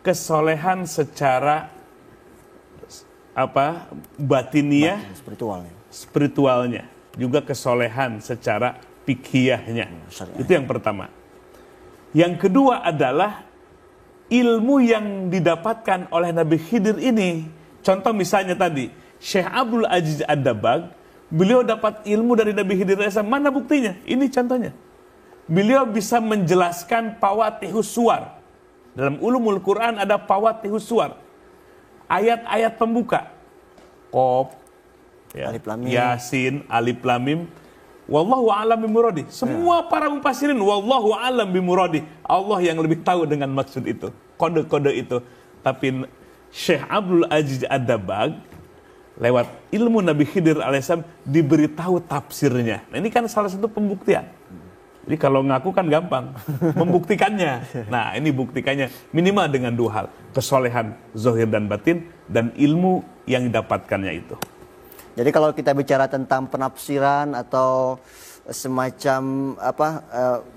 Kesolehan secara batiniah, spiritualnya, juga kesolehan secara fikhiyahnya. Itu yang pertama. Yang kedua adalah ilmu yang didapatkan oleh Nabi Khidir ini. Contoh misalnya tadi Syekh Abdul Aziz Ad-Dabbagh, beliau dapat ilmu dari Nabi Khidir. Mana buktinya? Ini contohnya. Beliau bisa menjelaskan Fawatihus Suwar. Dalam ulumul Quran ada Fawatihus Suwar, ayat-ayat pembuka, Qaf, ya, Alif Lam Mim, Yasin, Alif Lam Mim, Wallahu a'lam bimuradi. Semua para mufassirin wallahu a'lam bimuradi. Allah yang lebih tahu dengan maksud itu, kode-kode itu. Tapi Syekh Abdul Aziz Ad-Dabbagh lewat ilmu Nabi Khidir alaihissalam diberitahu tafsirnya. Nah, ini kan salah satu pembuktian. Jadi kalau ngaku kan gampang, membuktikannya. Nah, ini buktikannya minimal dengan dua hal, kesolehan zahir dan batin, dan ilmu yang didapatkannya itu. Jadi kalau kita bicara tentang penafsiran atau semacam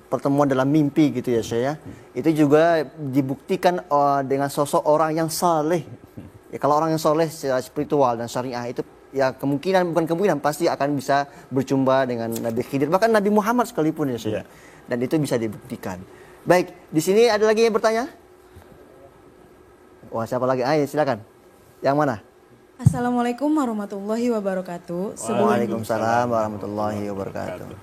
pertemuan dalam mimpi gitu ya Syekh ya, itu juga dibuktikan dengan sosok orang yang saleh. Ya, kalau orang yang soleh secara spiritual dan syariah itu ya bukan kemungkinan pasti akan bisa berjumpa dengan Nabi Khidir, bahkan Nabi Muhammad sekalipun ya Syekh. Dan itu bisa dibuktikan. Baik, di sini ada lagi yang bertanya? Wah, siapa lagi? Ayo silakan. Yang mana? Assalamualaikum warahmatullahi wabarakatuh. Waalaikumsalam warahmatullahi wabarakatuh.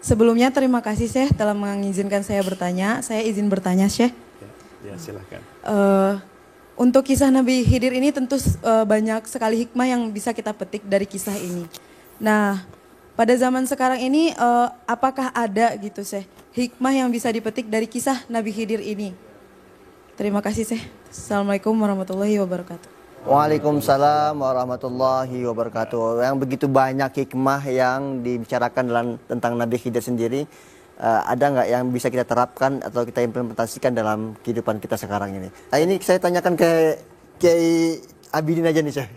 Sebelumnya terima kasih Syekh telah mengizinkan saya bertanya. Saya izin bertanya Syekh. Ya, silakan. Untuk kisah Nabi Khidir ini tentu banyak sekali hikmah yang bisa kita petik dari kisah ini. Nah, pada zaman sekarang ini apakah ada gitu Syekh hikmah yang bisa dipetik dari kisah Nabi Khidir ini? Terima kasih Syekh. Assalamualaikum warahmatullahi wabarakatuh. Waalaikumsalam warahmatullahi wabarakatuh. Yang begitu banyak hikmah yang dibicarakan tentang Nabi Khidir sendiri, ada nggak yang bisa kita terapkan atau kita implementasikan dalam kehidupan kita sekarang ini? Nah, ini saya tanyakan ke Kiai Abidin aja nih Syekh.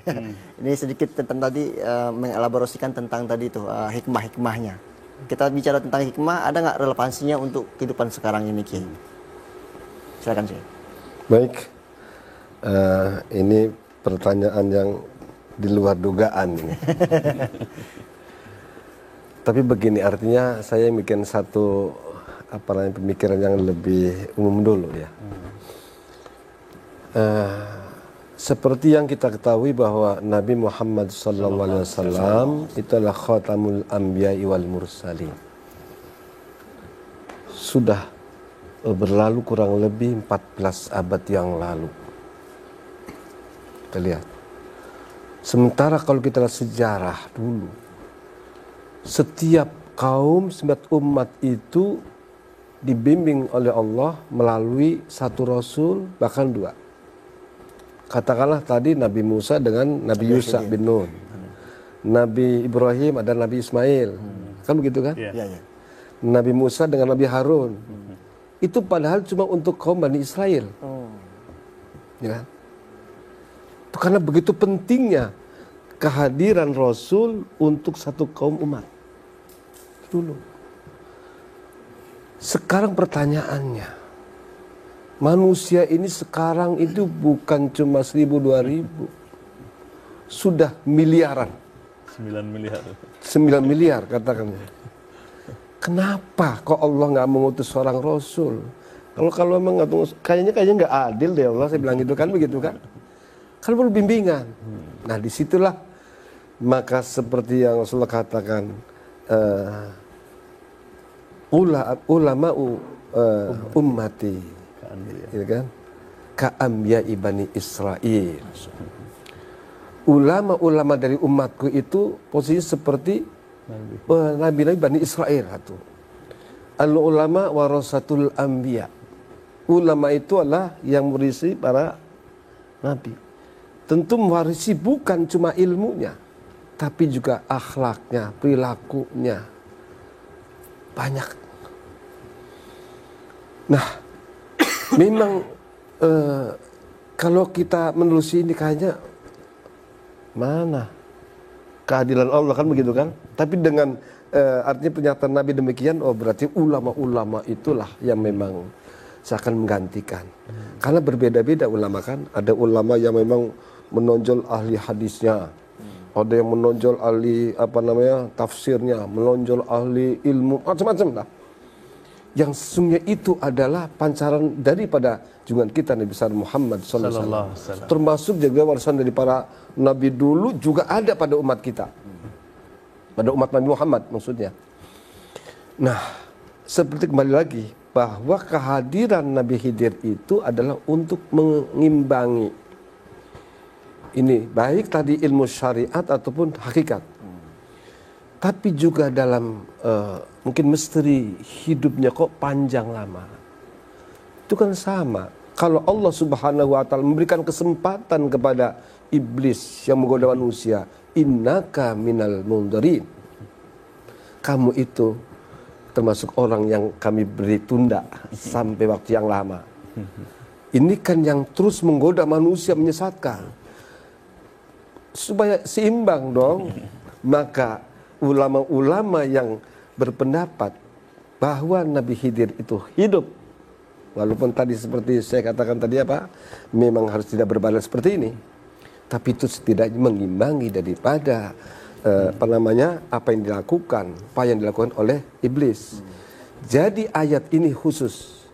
Ini sedikit tentang tadi mengelaborasikan tentang tadi itu hikmah-hikmahnya. Kita bicara tentang hikmah, ada nggak relevansinya untuk kehidupan sekarang ini Kiai? Silakan Syekh. Baik, ini pertanyaan yang di luar dugaan ini. Tapi begini, artinya saya bikin satu pemikiran yang lebih umum dulu ya. Seperti yang kita ketahui bahwa Nabi Muhammad SAW itu adalah khatamul anbiya'i wal mursalin. Sudah berlalu kurang lebih 14 abad yang lalu. Kita lihat. Sementara kalau kita lihat sejarah dulu, setiap kaum, setiap umat itu dibimbing oleh Allah melalui satu rasul, bahkan dua. Katakanlah tadi Nabi Musa dengan Nabi Yusuf bin Nun. Nabi Ibrahim ada Nabi Ismail. Kan begitu kan? Ya. Nabi Musa dengan Nabi Harun. Itu padahal cuma untuk kaum Bani Israel. Ya. Itu karena begitu pentingnya kehadiran Rasul untuk satu kaum umat. Dulu. Sekarang pertanyaannya, manusia ini sekarang itu bukan cuma 1.000-2.000, sudah miliaran. 9 miliar. 9 miliar katakannya. Kenapa kok Allah nggak mengutus seorang Rasul? Kalau memang kayaknya nggak adil deh Allah, saya bilang gitu kan, begitu kan? Kan perlu bimbingan. Nah disitulah maka seperti yang Rasulullah katakan, ulama'u ummati, gitu kan? Ka'amya'i bani Israel. Ulama-ulama dari umatku itu posisi seperti nabi-nabi Bani Israel. Al-ulama warasatul anbiya. Ulama itu adalah yang mewarisi para nabi. Tentu mewarisi bukan cuma ilmunya, tapi juga akhlaknya, perilakunya. Banyak. Nah, memang kalau kita menelusuri ini kayaknya mana keadilan Allah, kan begitu kan? Tapi dengan artinya pernyataan Nabi demikian, oh berarti ulama-ulama itulah yang memang seakan menggantikan. Karena berbeda-beda ulama kan. Ada ulama yang memang menonjol ahli hadisnya, ada yang menonjol ahli tafsirnya, menonjol ahli ilmu, macam-macam lah. Yang sesungguhnya itu adalah pancaran daripada junjungan kita Nabi besar Muhammad SAW. Termasuk juga warisan dari para nabi dulu juga ada pada umat kita, pada umat Nabi Muhammad maksudnya. Nah, seperti kembali lagi bahwa kehadiran Nabi Khidir itu adalah untuk mengimbangi ini, baik tadi ilmu syariat ataupun hakikat. tapi juga dalam mungkin misteri hidupnya kok panjang lama. Itu kan sama. Kalau Allah Subhanahu wa taala memberikan kesempatan kepada iblis yang menggoda manusia, innaka minal mundarin. Kamu itu termasuk orang yang kami beri tunda sampai waktu yang lama. Ini kan yang terus menggoda manusia, menyesatkan. Supaya seimbang dong. Maka ulama-ulama yang berpendapat bahwa Nabi Khidir itu hidup, walaupun tadi seperti saya katakan tadi memang harus tidak berbadan seperti ini, tapi itu setidaknya mengimbangi daripada apa yang dilakukan oleh iblis. Jadi ayat ini khusus.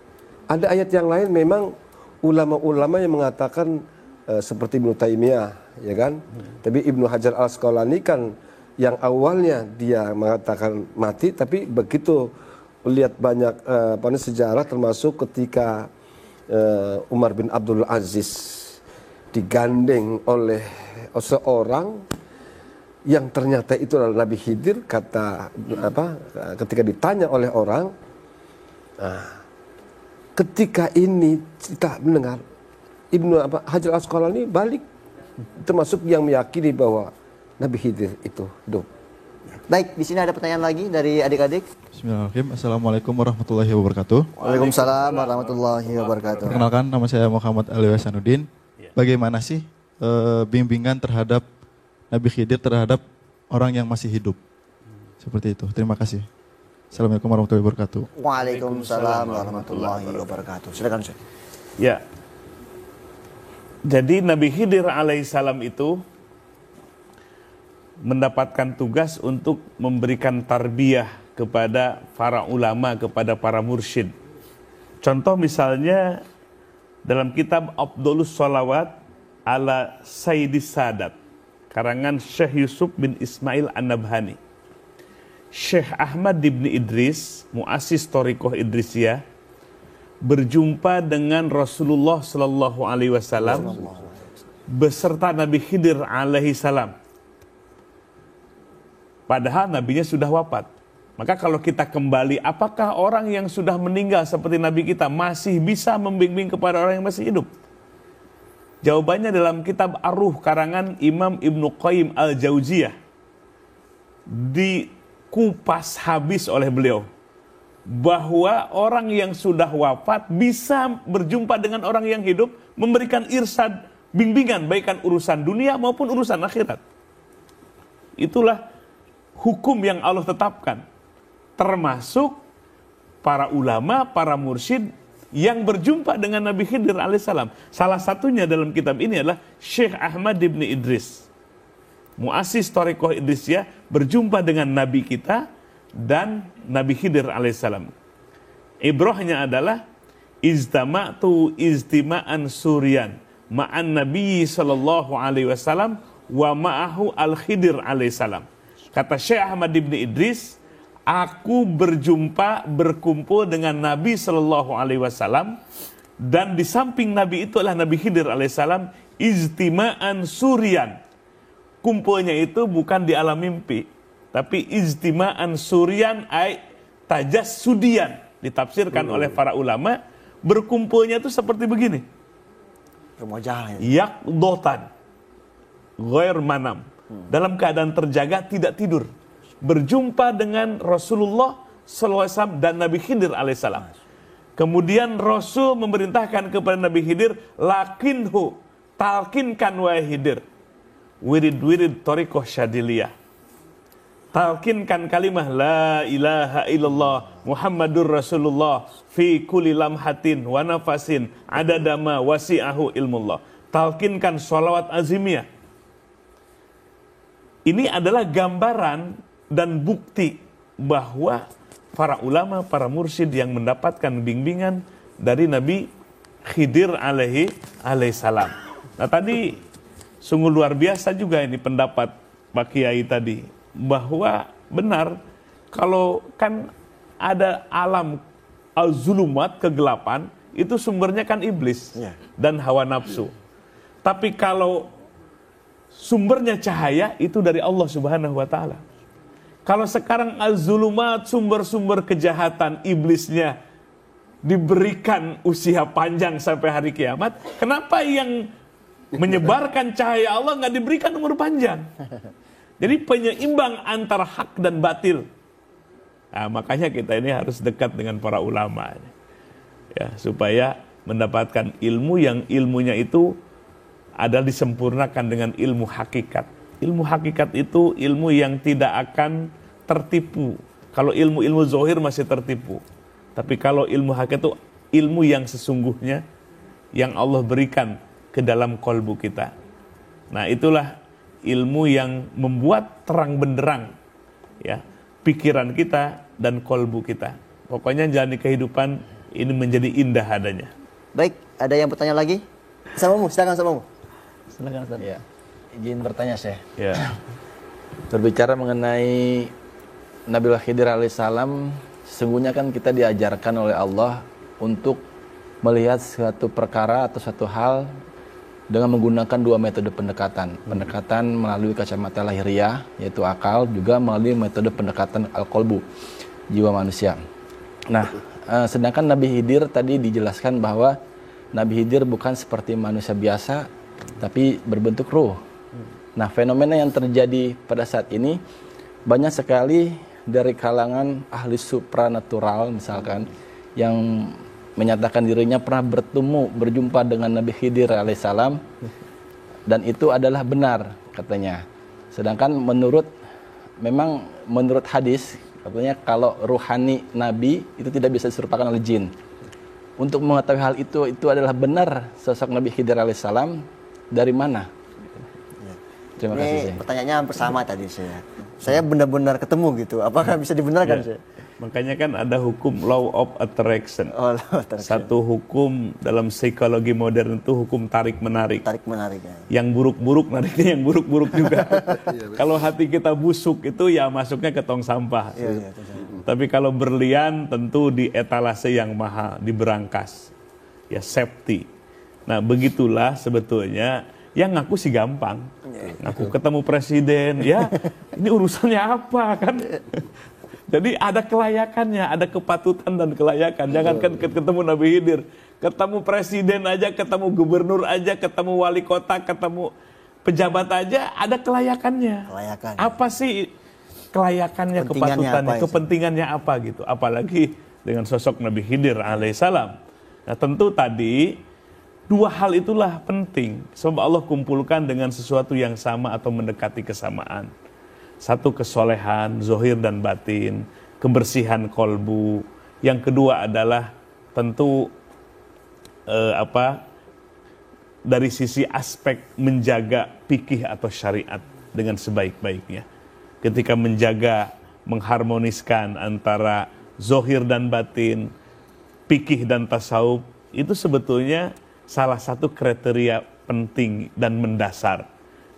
Ada ayat yang lain memang ulama-ulama yang mengatakan seperti Ibnu Taimiyah, ya kan? Tapi Ibnu Hajar Al-Asqalani kan yang awalnya dia mengatakan mati, tapi begitu lihat banyak sejarah, termasuk ketika Umar bin Abdul Aziz digandeng oleh seorang yang ternyata itu adalah Nabi Khidir, ketika ditanya oleh orang, ketika ini kita mendengar Ibnu Hajar Al-Asqalani balik termasuk yang meyakini bahwa Nabi Khidir itu hidup. Baik, di sini ada pertanyaan lagi dari adik-adik. Bismillahirrahmanirrahim. Assalamualaikum warahmatullahi wabarakatuh. Waalaikumsalam warahmatullahi wabarakatuh. Perkenalkan, nama saya Muhammad Ali Hasanuddin. Bagaimana sih bimbingan terhadap Nabi Khidir terhadap orang yang masih hidup? Seperti itu. Terima kasih. Assalamualaikum warahmatullahi wabarakatuh. Waalaikumsalam warahmatullahi wabarakatuh. Silakan, Syekh. Ya. Jadi Nabi Khidir alaihissalam itu mendapatkan tugas untuk memberikan tarbiyah kepada para ulama, kepada para mursyid. Contoh misalnya dalam kitab Afdholus Sholawat ala Sayyidis Sadat, karangan Syekh Yusuf bin Ismail An-Nabhani. Syekh Ahmad ibn Idris, muassis Thariqah Idrisiyah, berjumpa dengan Rasulullah Sallallahu Alaihi Wasallam beserta Nabi Khidir alaihi salam. Padahal nabinya sudah wafat. Maka kalau kita kembali, apakah orang yang sudah meninggal seperti nabi kita masih bisa membimbing kepada orang yang masih hidup? Jawabannya dalam kitab Ar-Ruh karangan Imam Ibnu Qayyim Al-Jauziyah, dikupas habis oleh beliau bahwa orang yang sudah wafat bisa berjumpa dengan orang yang hidup, memberikan irsyad, bimbingan, baikkan urusan dunia maupun urusan akhirat. Itulah hukum yang Allah tetapkan, termasuk para ulama, para mursyid yang berjumpa dengan Nabi Khidir alaihissalam. Salah satunya dalam kitab ini adalah Syekh Ahmad ibn Idris, muassis Thariqah Idrisiyah, berjumpa dengan Nabi kita dan Nabi Khidir alaihissalam. Ibrahnya adalah iztama'tu iztima'an suryan ma'an Nabi sallallahu alaihi wasallam wa ma'ahu al-Khidir alaihissalam. Kata Syekh Ahmad ibn Idris, aku berkumpul dengan Nabi Sallallahu Alaihi Wasallam, dan di samping Nabi itu adalah Nabi Khidir alaihissalam, iztima'an suryan. Kumpulnya itu bukan di alam mimpi, tapi iztima'an suryan ay tajassudian. Ditafsirkan oleh para ulama, berkumpulnya itu seperti begini. Yaqdotan, ghair manam. Dalam keadaan terjaga, tidak tidur, berjumpa dengan Rasulullah SAW dan Nabi Khidir alaihissalam. Kemudian Rasul memerintahkan kepada Nabi Khidir, lakinhu, talkinkan wahai Khidir, wirid-wirid Thariqah Syadiliyah, talkinkan kalimah la ilaha illallah Muhammadur Rasulullah fi kulli lamhatin wa nafasin adadama wasi'ahu ilmullah. Talkinkan sholawat azimiyah. Ini adalah gambaran dan bukti bahwa para ulama, para mursyid yang mendapatkan bimbingan dari Nabi Khidir alaihissalam. Nah tadi sungguh luar biasa juga ini pendapat Pak Kiai tadi, bahwa benar kalau kan ada alam al-zulumat, kegelapan, itu sumbernya kan iblis dan hawa nafsu. Tapi kalau sumbernya cahaya, itu dari Allah Subhanahu wa Ta'ala. Kalau sekarang az-zulumat, sumber-sumber kejahatan iblisnya diberikan usia panjang sampai hari kiamat, kenapa yang menyebarkan cahaya Allah nggak diberikan umur panjang? Jadi penyeimbang antara hak dan batil. Nah, makanya kita ini harus dekat dengan para ulama, ya, supaya mendapatkan ilmu yang ilmunya itu adalah disempurnakan dengan ilmu hakikat. Ilmu hakikat itu ilmu yang tidak akan tertipu. Kalau ilmu-ilmu zohir masih tertipu. Tapi kalau ilmu hakikat itu ilmu yang sesungguhnya yang Allah berikan ke dalam kolbu kita. Nah, itulah ilmu yang membuat terang benderang ya pikiran kita dan kolbu kita. Pokoknya jalani kehidupan ini menjadi indah adanya. Baik, ada yang bertanya lagi? Samamu, silakan. Silakan Ustaz. Ya. Izin bertanya Syekh. Ya. Berbicara mengenai Nabiullah Khidir alaihissalam, sesungguhnya kan kita diajarkan oleh Allah untuk melihat suatu perkara atau suatu hal dengan menggunakan dua metode pendekatan. Pendekatan melalui kacamata lahiriah, yaitu akal, juga melalui metode pendekatan al-qalbu, jiwa manusia. Nah, sedangkan Nabi Khidir tadi dijelaskan bahwa Nabi Khidir bukan seperti manusia biasa, tapi berbentuk ruh. Nah, fenomena yang terjadi pada saat ini banyak sekali dari kalangan ahli supranatural misalkan yang menyatakan dirinya pernah berjumpa dengan Nabi Khidir alaihissalam, dan itu adalah benar katanya. Sedangkan menurut hadis katanya kalau ruhani Nabi itu tidak bisa diserupakan oleh jin. Untuk mengetahui hal itu adalah benar sosok Nabi Khidir alaihissalam, dari mana? Terima kasih. Pertanyaannya hampir sama tadi saya benar-benar ketemu gitu. Apakah bisa dibenarkan Ya. Makanya kan ada hukum law of attraction. Oh, law of attraction. Satu hukum dalam psikologi modern itu hukum tarik-menarik. Tarik-menarik ya. Yang buruk-buruk nariknya yang buruk-buruk juga. Kalau hati kita busuk itu ya masuknya ke tong sampah. Iya, Tapi kalau berlian tentu di etalase yang mahal, di berangkas. Ya safety. Nah, begitulah sebetulnya. Yang ngaku sih gampang, ngaku ketemu presiden, ya ini urusannya apa kan? Jadi ada kelayakannya, ada kepatutan dan kelayakan. Jangankan ketemu Nabi Khidir, ketemu presiden aja, ketemu gubernur aja, ketemu wali kota, ketemu pejabat aja, ada kelayakannya. Apa sih kelayakannya, kepatutannya, kepentingannya apa gitu? Apalagi dengan sosok Nabi Khidir alaihissalam. Nah, tentu tadi dua hal itulah penting, sebab Allah kumpulkan dengan sesuatu yang sama atau mendekati kesamaan. Satu kesolehan, zohir dan batin, kebersihan kolbu. Yang kedua adalah tentu dari sisi aspek menjaga fikih atau syariat dengan sebaik-baiknya. Ketika menjaga, mengharmoniskan antara zohir dan batin, fikih dan tasawuf, itu sebetulnya salah satu kriteria penting dan mendasar.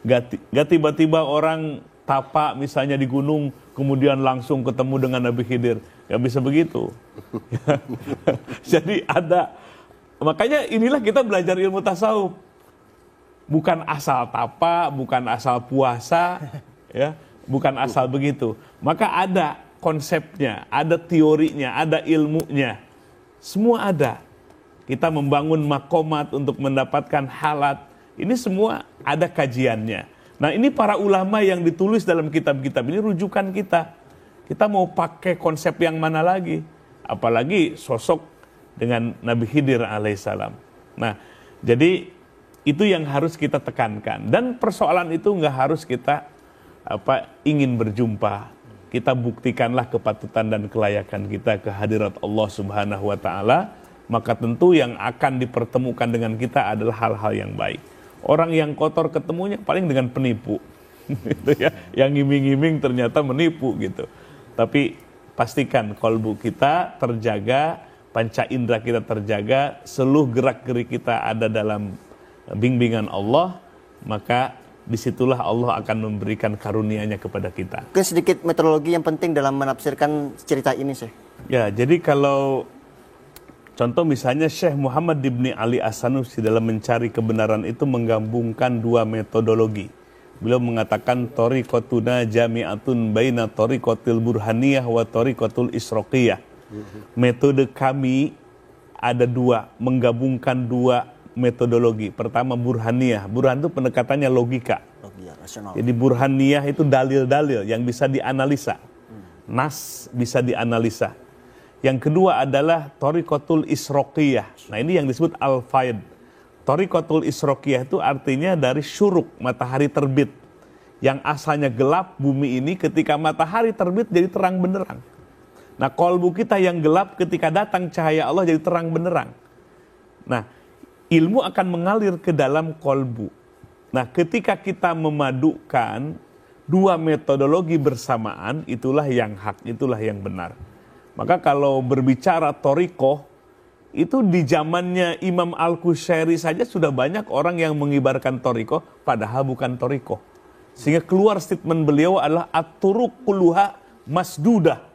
Gak tiba-tiba orang tapak misalnya di gunung, kemudian langsung ketemu dengan Nabi Khidir. Gak bisa begitu. Jadi makanya inilah kita belajar ilmu tasawuf. Bukan asal tapak, bukan asal puasa, ya, bukan asal begitu. Maka ada konsepnya, ada teorinya, ada ilmunya. Semua ada. Kita membangun makomat untuk mendapatkan halat. Ini semua ada kajiannya. Nah, ini para ulama yang ditulis dalam kitab-kitab ini rujukan kita. Kita mau pakai konsep yang mana lagi? Apalagi sosok dengan Nabi Khidir alaihissalam. Nah, jadi itu yang harus kita tekankan. Dan persoalan itu nggak harus kita ingin berjumpa. Kita buktikanlah kepatutan dan kelayakan kita ke hadirat Allah Subhanahu wa Ta'ala. Maka tentu yang akan dipertemukan dengan kita adalah hal-hal yang baik. Orang yang kotor ketemunya paling dengan penipu, gitu ya. Yang ngiming-ngiming ternyata menipu gitu. Tapi pastikan kolbu kita terjaga, panca indera kita terjaga, seluruh gerak-gerik kita ada dalam bimbingan Allah, maka disitulah Allah akan memberikan karunia-Nya kepada kita. Mungkin sedikit metodologi yang penting dalam menafsirkan cerita ini, Syekh. Ya, jadi kalau contoh misalnya Syekh Muhammad ibn Ali As-Sanusi dalam mencari kebenaran itu menggabungkan dua metodologi. Beliau mengatakan tariqatuna jami'atun baina tariqatil burhaniyah wa tariqatul isroqiyah. Metode kami ada dua, menggabungkan dua metodologi. Pertama burhaniyah. Burhan itu pendekatannya logika. Jadi burhaniyah itu dalil-dalil yang bisa dianalisa. Nas bisa dianalisa. Yang kedua adalah tariqatul isroqiyah. Nah ini yang disebut al-faid. Tariqatul isroqiyah itu artinya dari syuruk, matahari terbit. Yang asalnya gelap bumi ini ketika matahari terbit jadi terang benderang. Nah kolbu kita yang gelap ketika datang cahaya Allah jadi terang benderang. Nah ilmu akan mengalir ke dalam kolbu. Nah ketika kita memadukan dua metodologi bersamaan, itulah yang hak, itulah yang benar. Maka kalau berbicara thariqah, itu di zamannya Imam Al-Qushayri saja sudah banyak orang yang mengibarkan thariqah, padahal bukan thariqah. Sehingga keluar statement beliau adalah at-turuq kulluha masdudah.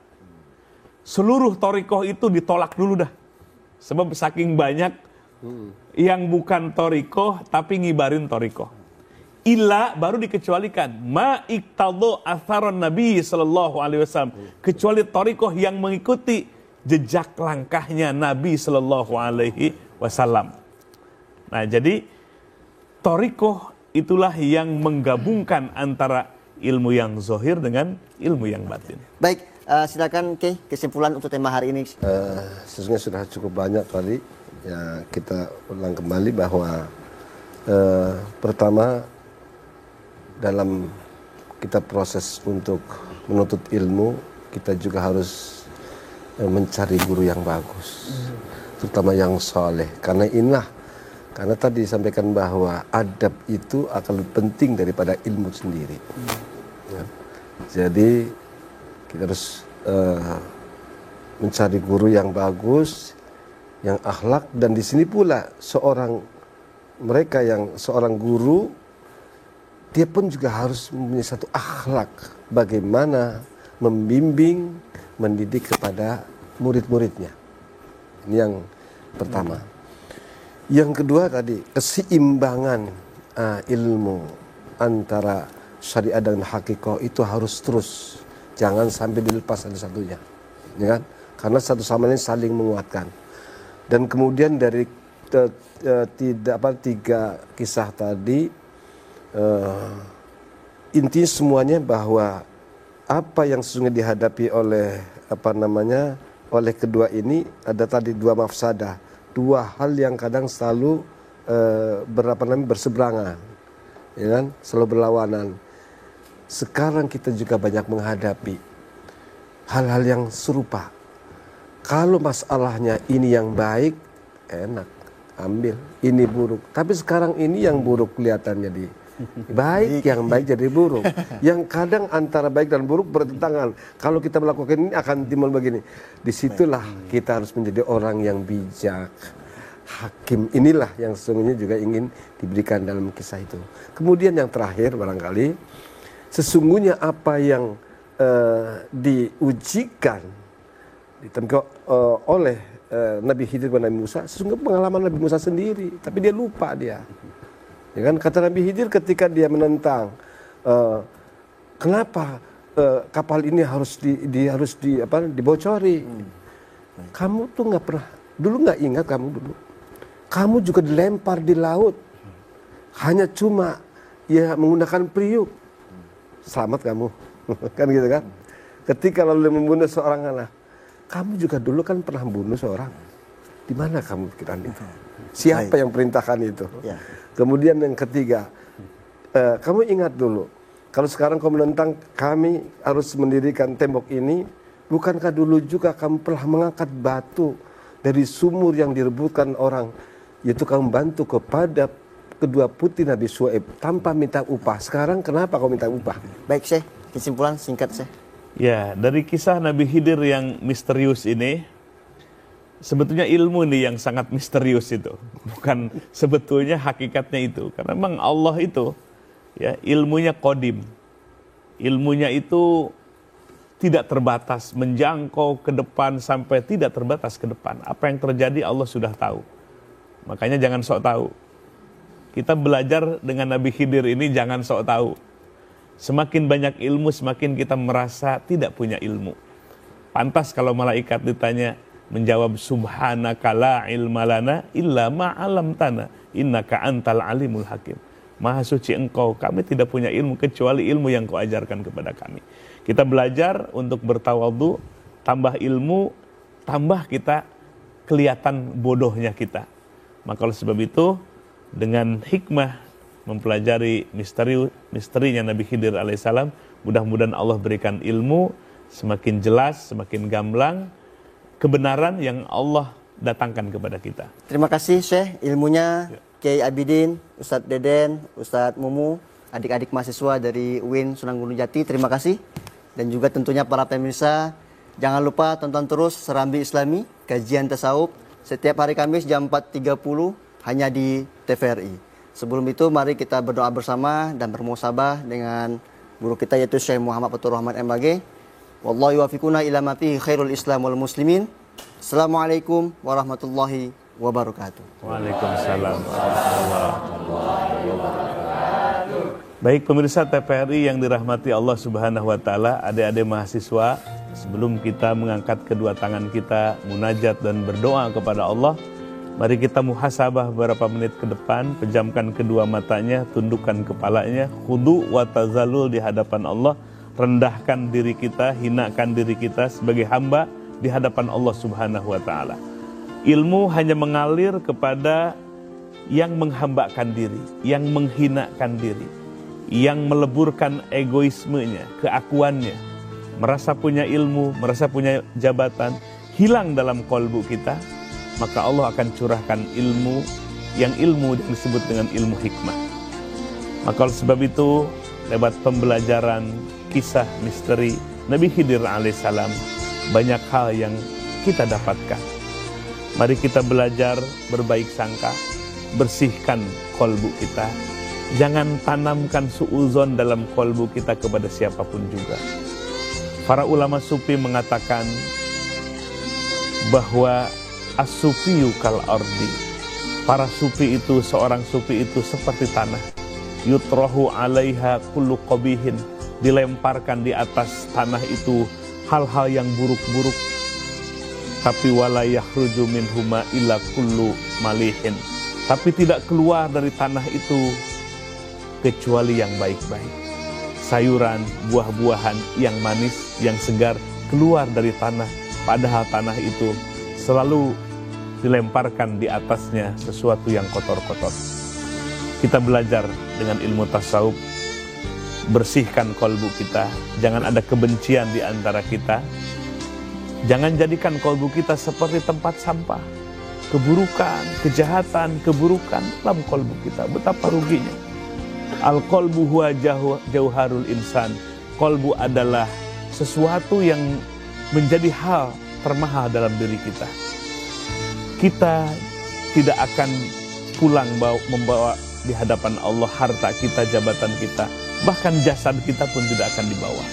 Seluruh thariqah itu ditolak dulu dah. Sebab saking banyak yang bukan thariqah tapi ngibarin thariqah. Illa baru dikecualikan ma iqtadha atharon Nabi sallallahu alaihi wasallam, kecuali thariqah yang mengikuti jejak langkahnya Nabi sallallahu alaihi wasallam. Nah, jadi thariqah itulah yang menggabungkan antara ilmu yang zahir dengan ilmu yang batin. Baik, silakan Ki, kesimpulan untuk tema hari ini. Sesungguhnya sudah cukup banyak tadi. Ya, kita ulang kembali bahwa pertama dalam kita proses untuk menuntut ilmu, kita juga harus mencari guru yang bagus, terutama yang soleh. Karena tadi disampaikan bahwa adab itu akan lebih penting daripada ilmu sendiri. Ya. Jadi kita harus mencari guru yang bagus, yang akhlak, dan di sini pula seorang guru, dia pun juga harus mempunyai satu akhlak bagaimana membimbing, mendidik kepada murid-muridnya. Ini yang pertama. Yang kedua tadi, keseimbangan ilmu antara syariat dan hakikah itu harus terus, jangan sampai dilepas satu-satunya, ya kan? Karena satu sama lain saling menguatkan. Dan kemudian dari tiga kisah tadi, intinya semuanya bahwa apa yang sesungguhnya dihadapi oleh oleh kedua ini ada tadi dua mafsadah, dua hal yang kadang selalu berseberangan, ya kan, selalu berlawanan. Sekarang kita juga banyak menghadapi hal-hal yang serupa. Kalau masalahnya ini yang baik, enak, ambil. Ini buruk. Tapi sekarang ini yang buruk kelihatannya baik, yang baik jadi buruk. Yang kadang antara baik dan buruk bertentangan. Kalau kita melakukan ini akan timbul begini. Disitulah kita harus menjadi orang yang bijak. Hakim inilah yang sesungguhnya juga ingin diberikan dalam kisah itu. Kemudian yang terakhir barangkali, sesungguhnya apa yang diujikan oleh Nabi Khidir dan Nabi Musa, sesungguhnya pengalaman Nabi Musa sendiri, tapi dia lupa dia. Ya kan, kata Nabi Khidir ketika dia menentang, kenapa kapal ini harus dibocori? Kamu tuh nggak pernah, dulu nggak ingat kamu juga dilempar di laut, hanya cuma ya menggunakan periuk, selamat kamu, kan gitu kan? Ketika lalu membunuh seorang anak, kamu juga dulu kan pernah membunuh seorang, di mana kamu pikiran itu? Siapa yang perintahkan itu? Ya. Kemudian yang ketiga, kamu ingat dulu, kalau sekarang kamu menentang kami harus mendirikan tembok ini, bukankah dulu juga kamu pernah mengangkat batu dari sumur yang direbutkan orang, yaitu kamu bantu kepada kedua putri Nabi Syuaib tanpa minta upah. Sekarang kenapa kau minta upah? Baik Syekh, kesimpulan singkat Syekh. Ya, dari kisah Nabi Khidir yang misterius ini, sebetulnya ilmu nih yang sangat misterius itu. Bukan sebetulnya hakikatnya itu. Karena memang Allah itu, ya, ilmunya qadim. Ilmunya itu tidak terbatas, menjangkau ke depan sampai tidak terbatas ke depan. Apa yang terjadi Allah sudah tahu. Makanya jangan sok tahu. Kita belajar dengan Nabi Khidir ini jangan sok tahu. Semakin banyak ilmu, semakin kita merasa tidak punya ilmu. Pantas kalau malaikat ditanya, menjawab subhanaka la ilma lana illa ma 'allamtana innaka antal alimul hakim. Maha suci engkau, kami tidak punya ilmu kecuali ilmu yang kau ajarkan kepada kami. Kita belajar untuk bertawadhu, tambah ilmu, tambah kita kelihatan bodohnya kita. Maka oleh sebab itu, dengan hikmah mempelajari misterinya Nabi Khidir alaihissalam, mudah-mudahan Allah berikan ilmu semakin jelas, semakin gamblang kebenaran yang Allah datangkan kepada kita. Terima kasih Syekh, ilmunya Kiai Abidin, Ustadz Deden, Ustadz Mumu, adik-adik mahasiswa dari UIN Sunan Gunung Jati, terima kasih. Dan juga tentunya para pemirsa, jangan lupa tonton terus Serambi Islami, kajian tasawuf setiap hari Kamis jam 4.30 hanya di TVRI. Sebelum itu mari kita berdoa bersama dan bermusabah dengan guru kita yaitu Syekh Muhammad Fatur Rahman MAG. Wallahu yuwaffiquna ila ma fihi khairul Islam wal muslimin. Assalamualaikum warahmatullahi wabarakatuh. Waalaikumsalam warahmatullahi wabarakatuh. Baik pemirsa TVRI yang dirahmati Allah Subhanahu wa taala, adik-adik mahasiswa, sebelum kita mengangkat kedua tangan kita munajat dan berdoa kepada Allah, mari kita muhasabah beberapa menit ke depan, pejamkan kedua matanya, tundukkan kepalanya, khudu wa tazallul di hadapan Allah, rendahkan diri kita, hinakan diri kita sebagai hamba di hadapan Allah Subhanahu wa taala. Ilmu hanya mengalir kepada yang menghambakan diri, yang menghinakan diri, yang meleburkan egoismenya, keakuannya, merasa punya ilmu, merasa punya jabatan, hilang dalam kolbu kita, maka Allah akan curahkan ilmu yang disebut dengan ilmu hikmah. Maka oleh sebab itu, lewat pembelajaran kisah misteri Nabi Khidir alaihissalam, banyak hal yang kita dapatkan. Mari kita belajar berbaik sangka, bersihkan kolbu kita. Jangan tanamkan suuzon dalam kolbu kita kepada siapapun juga. Para ulama sufi mengatakan bahwa as-sufiyu kal ardi. Para sufi itu, seorang sufi itu seperti tanah. Yutrahu alaiha kullu qabihin. Dilemparkan di atas tanah itu hal-hal yang buruk-buruk. Tapi wala yakhruju minhuma illa kullu malihin. Tapi tidak keluar dari tanah itu kecuali yang baik-baik. Sayuran, buah-buahan yang manis, yang segar keluar dari tanah. Padahal tanah itu selalu dilemparkan di atasnya sesuatu yang kotor-kotor. Kita belajar dengan ilmu tasawuf, bersihkan kolbu kita, jangan ada kebencian di antara kita. Jangan jadikan kolbu kita seperti tempat sampah. Keburukan, kejahatan, keburukan dalam kolbu kita, betapa ruginya. Al-qalbu huwa jauharul insan. Kolbu adalah sesuatu yang menjadi hal termahal dalam diri kita. Kita tidak akan pulang membawa di hadapan Allah harta kita, jabatan kita, bahkan jasad kita pun tidak akan dibawa.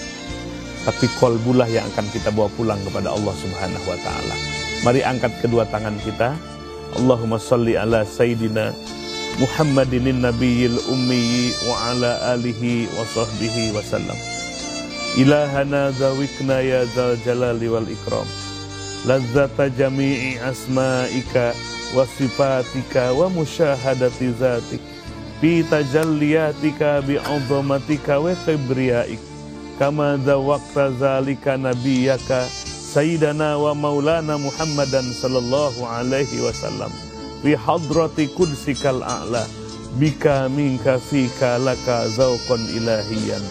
Tapi kolbulah yang akan kita bawa pulang kepada Allah Subhanahu wa taala. Mari angkat kedua tangan kita. Allahumma shalli ala sayyidina Muhammadin nabiyil ummi wa ala alihi wa sahbihi wa sallam. Ilahana zawikna ya dzal jalali wal ikram. Lazzata jami'i asma'ika wa sifatika wa musyahadati zatik. Bi tajalliyatika bi 'azamatika wa kibriya'ik. Kama zawaqta zalika nabiyyaka sayyidana wa maulana Muhammadan sallallahu alaihi wasallam bi hadrati qudsikal a'la bika minka fika laka zauqan ilahiyan.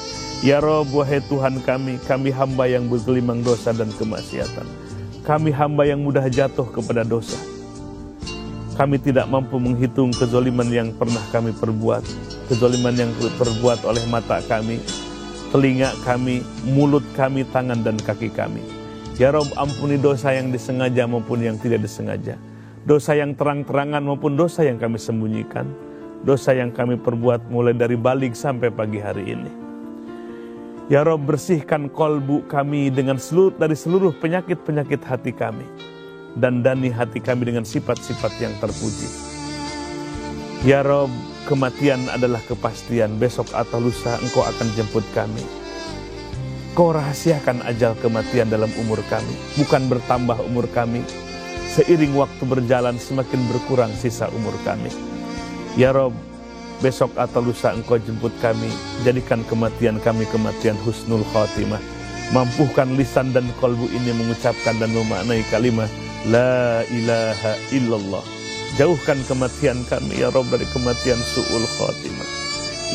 Ya Rabb, wahai Tuhan kami hamba yang bergelimang dosa dan kemaksiatan. Kami hamba yang mudah jatuh kepada dosa. Kami tidak mampu menghitung kezaliman yang pernah kami perbuat, kezaliman yang diperbuat oleh mata kami, telinga kami, mulut kami, tangan dan kaki kami. Ya Rabb, ampuni dosa yang disengaja maupun yang tidak disengaja. Dosa yang terang-terangan maupun dosa yang kami sembunyikan. Dosa yang kami perbuat mulai dari balik sampai pagi hari ini. Ya Rabb, bersihkan kolbu kami dari seluruh penyakit-penyakit hati kami. Dan dani hati kami dengan sifat-sifat yang terpuji. Ya Rabb, kematian adalah kepastian. Besok atau lusa Engkau akan jemput kami. Kau rahasiakan ajal kematian dalam umur kami, bukan bertambah umur kami. Seiring waktu berjalan semakin berkurang sisa umur kami. Ya Rob, besok atau lusa Engkau jemput kami, jadikan kematian kami kematian husnul khatimah. Mampukan lisan dan kalbu ini mengucapkan dan memaknai kalimat La ilaha illallah. Jauhkan kematian kami ya Rob dari kematian su'ul khatimah.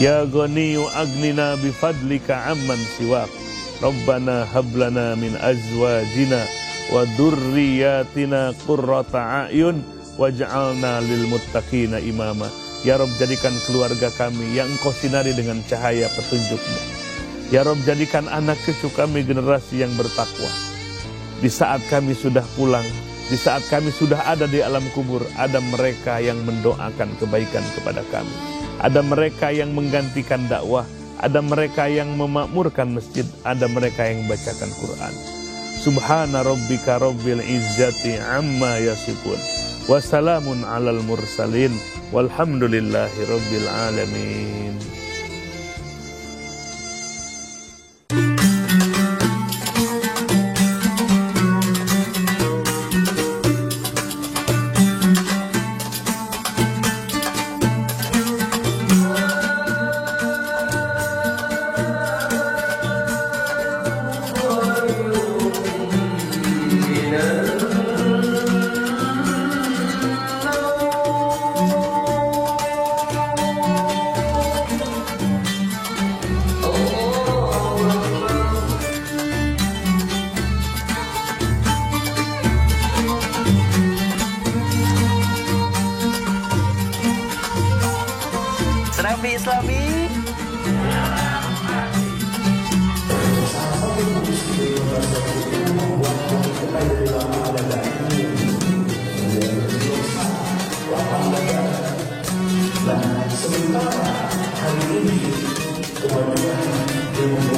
Ya Ghaniyu agnina bifadlika amman siwak. Rabbana hablana min azwajina wa durriyatina qurrata a'yun waj'alna lil muttaqina imama. Ya Rabb, jadikan keluarga kami yang Engkau sinari dengan cahaya petunjuk-Mu. Ya Rabb, jadikan anak cucu kami generasi yang bertakwa. Di saat kami sudah pulang, di saat kami sudah ada di alam kubur, ada mereka yang mendoakan kebaikan kepada kami. Ada mereka yang menggantikan dakwah, ada mereka yang memakmurkan masjid, ada mereka yang bacakan Quran. Subhana rabbika rabbil izzati amma yasifun. Wassalamun alal mursalin. Walhamdulillahi rabbil alamin. Serambi Islami. Nah, sementara hari ini kemajuan ilmu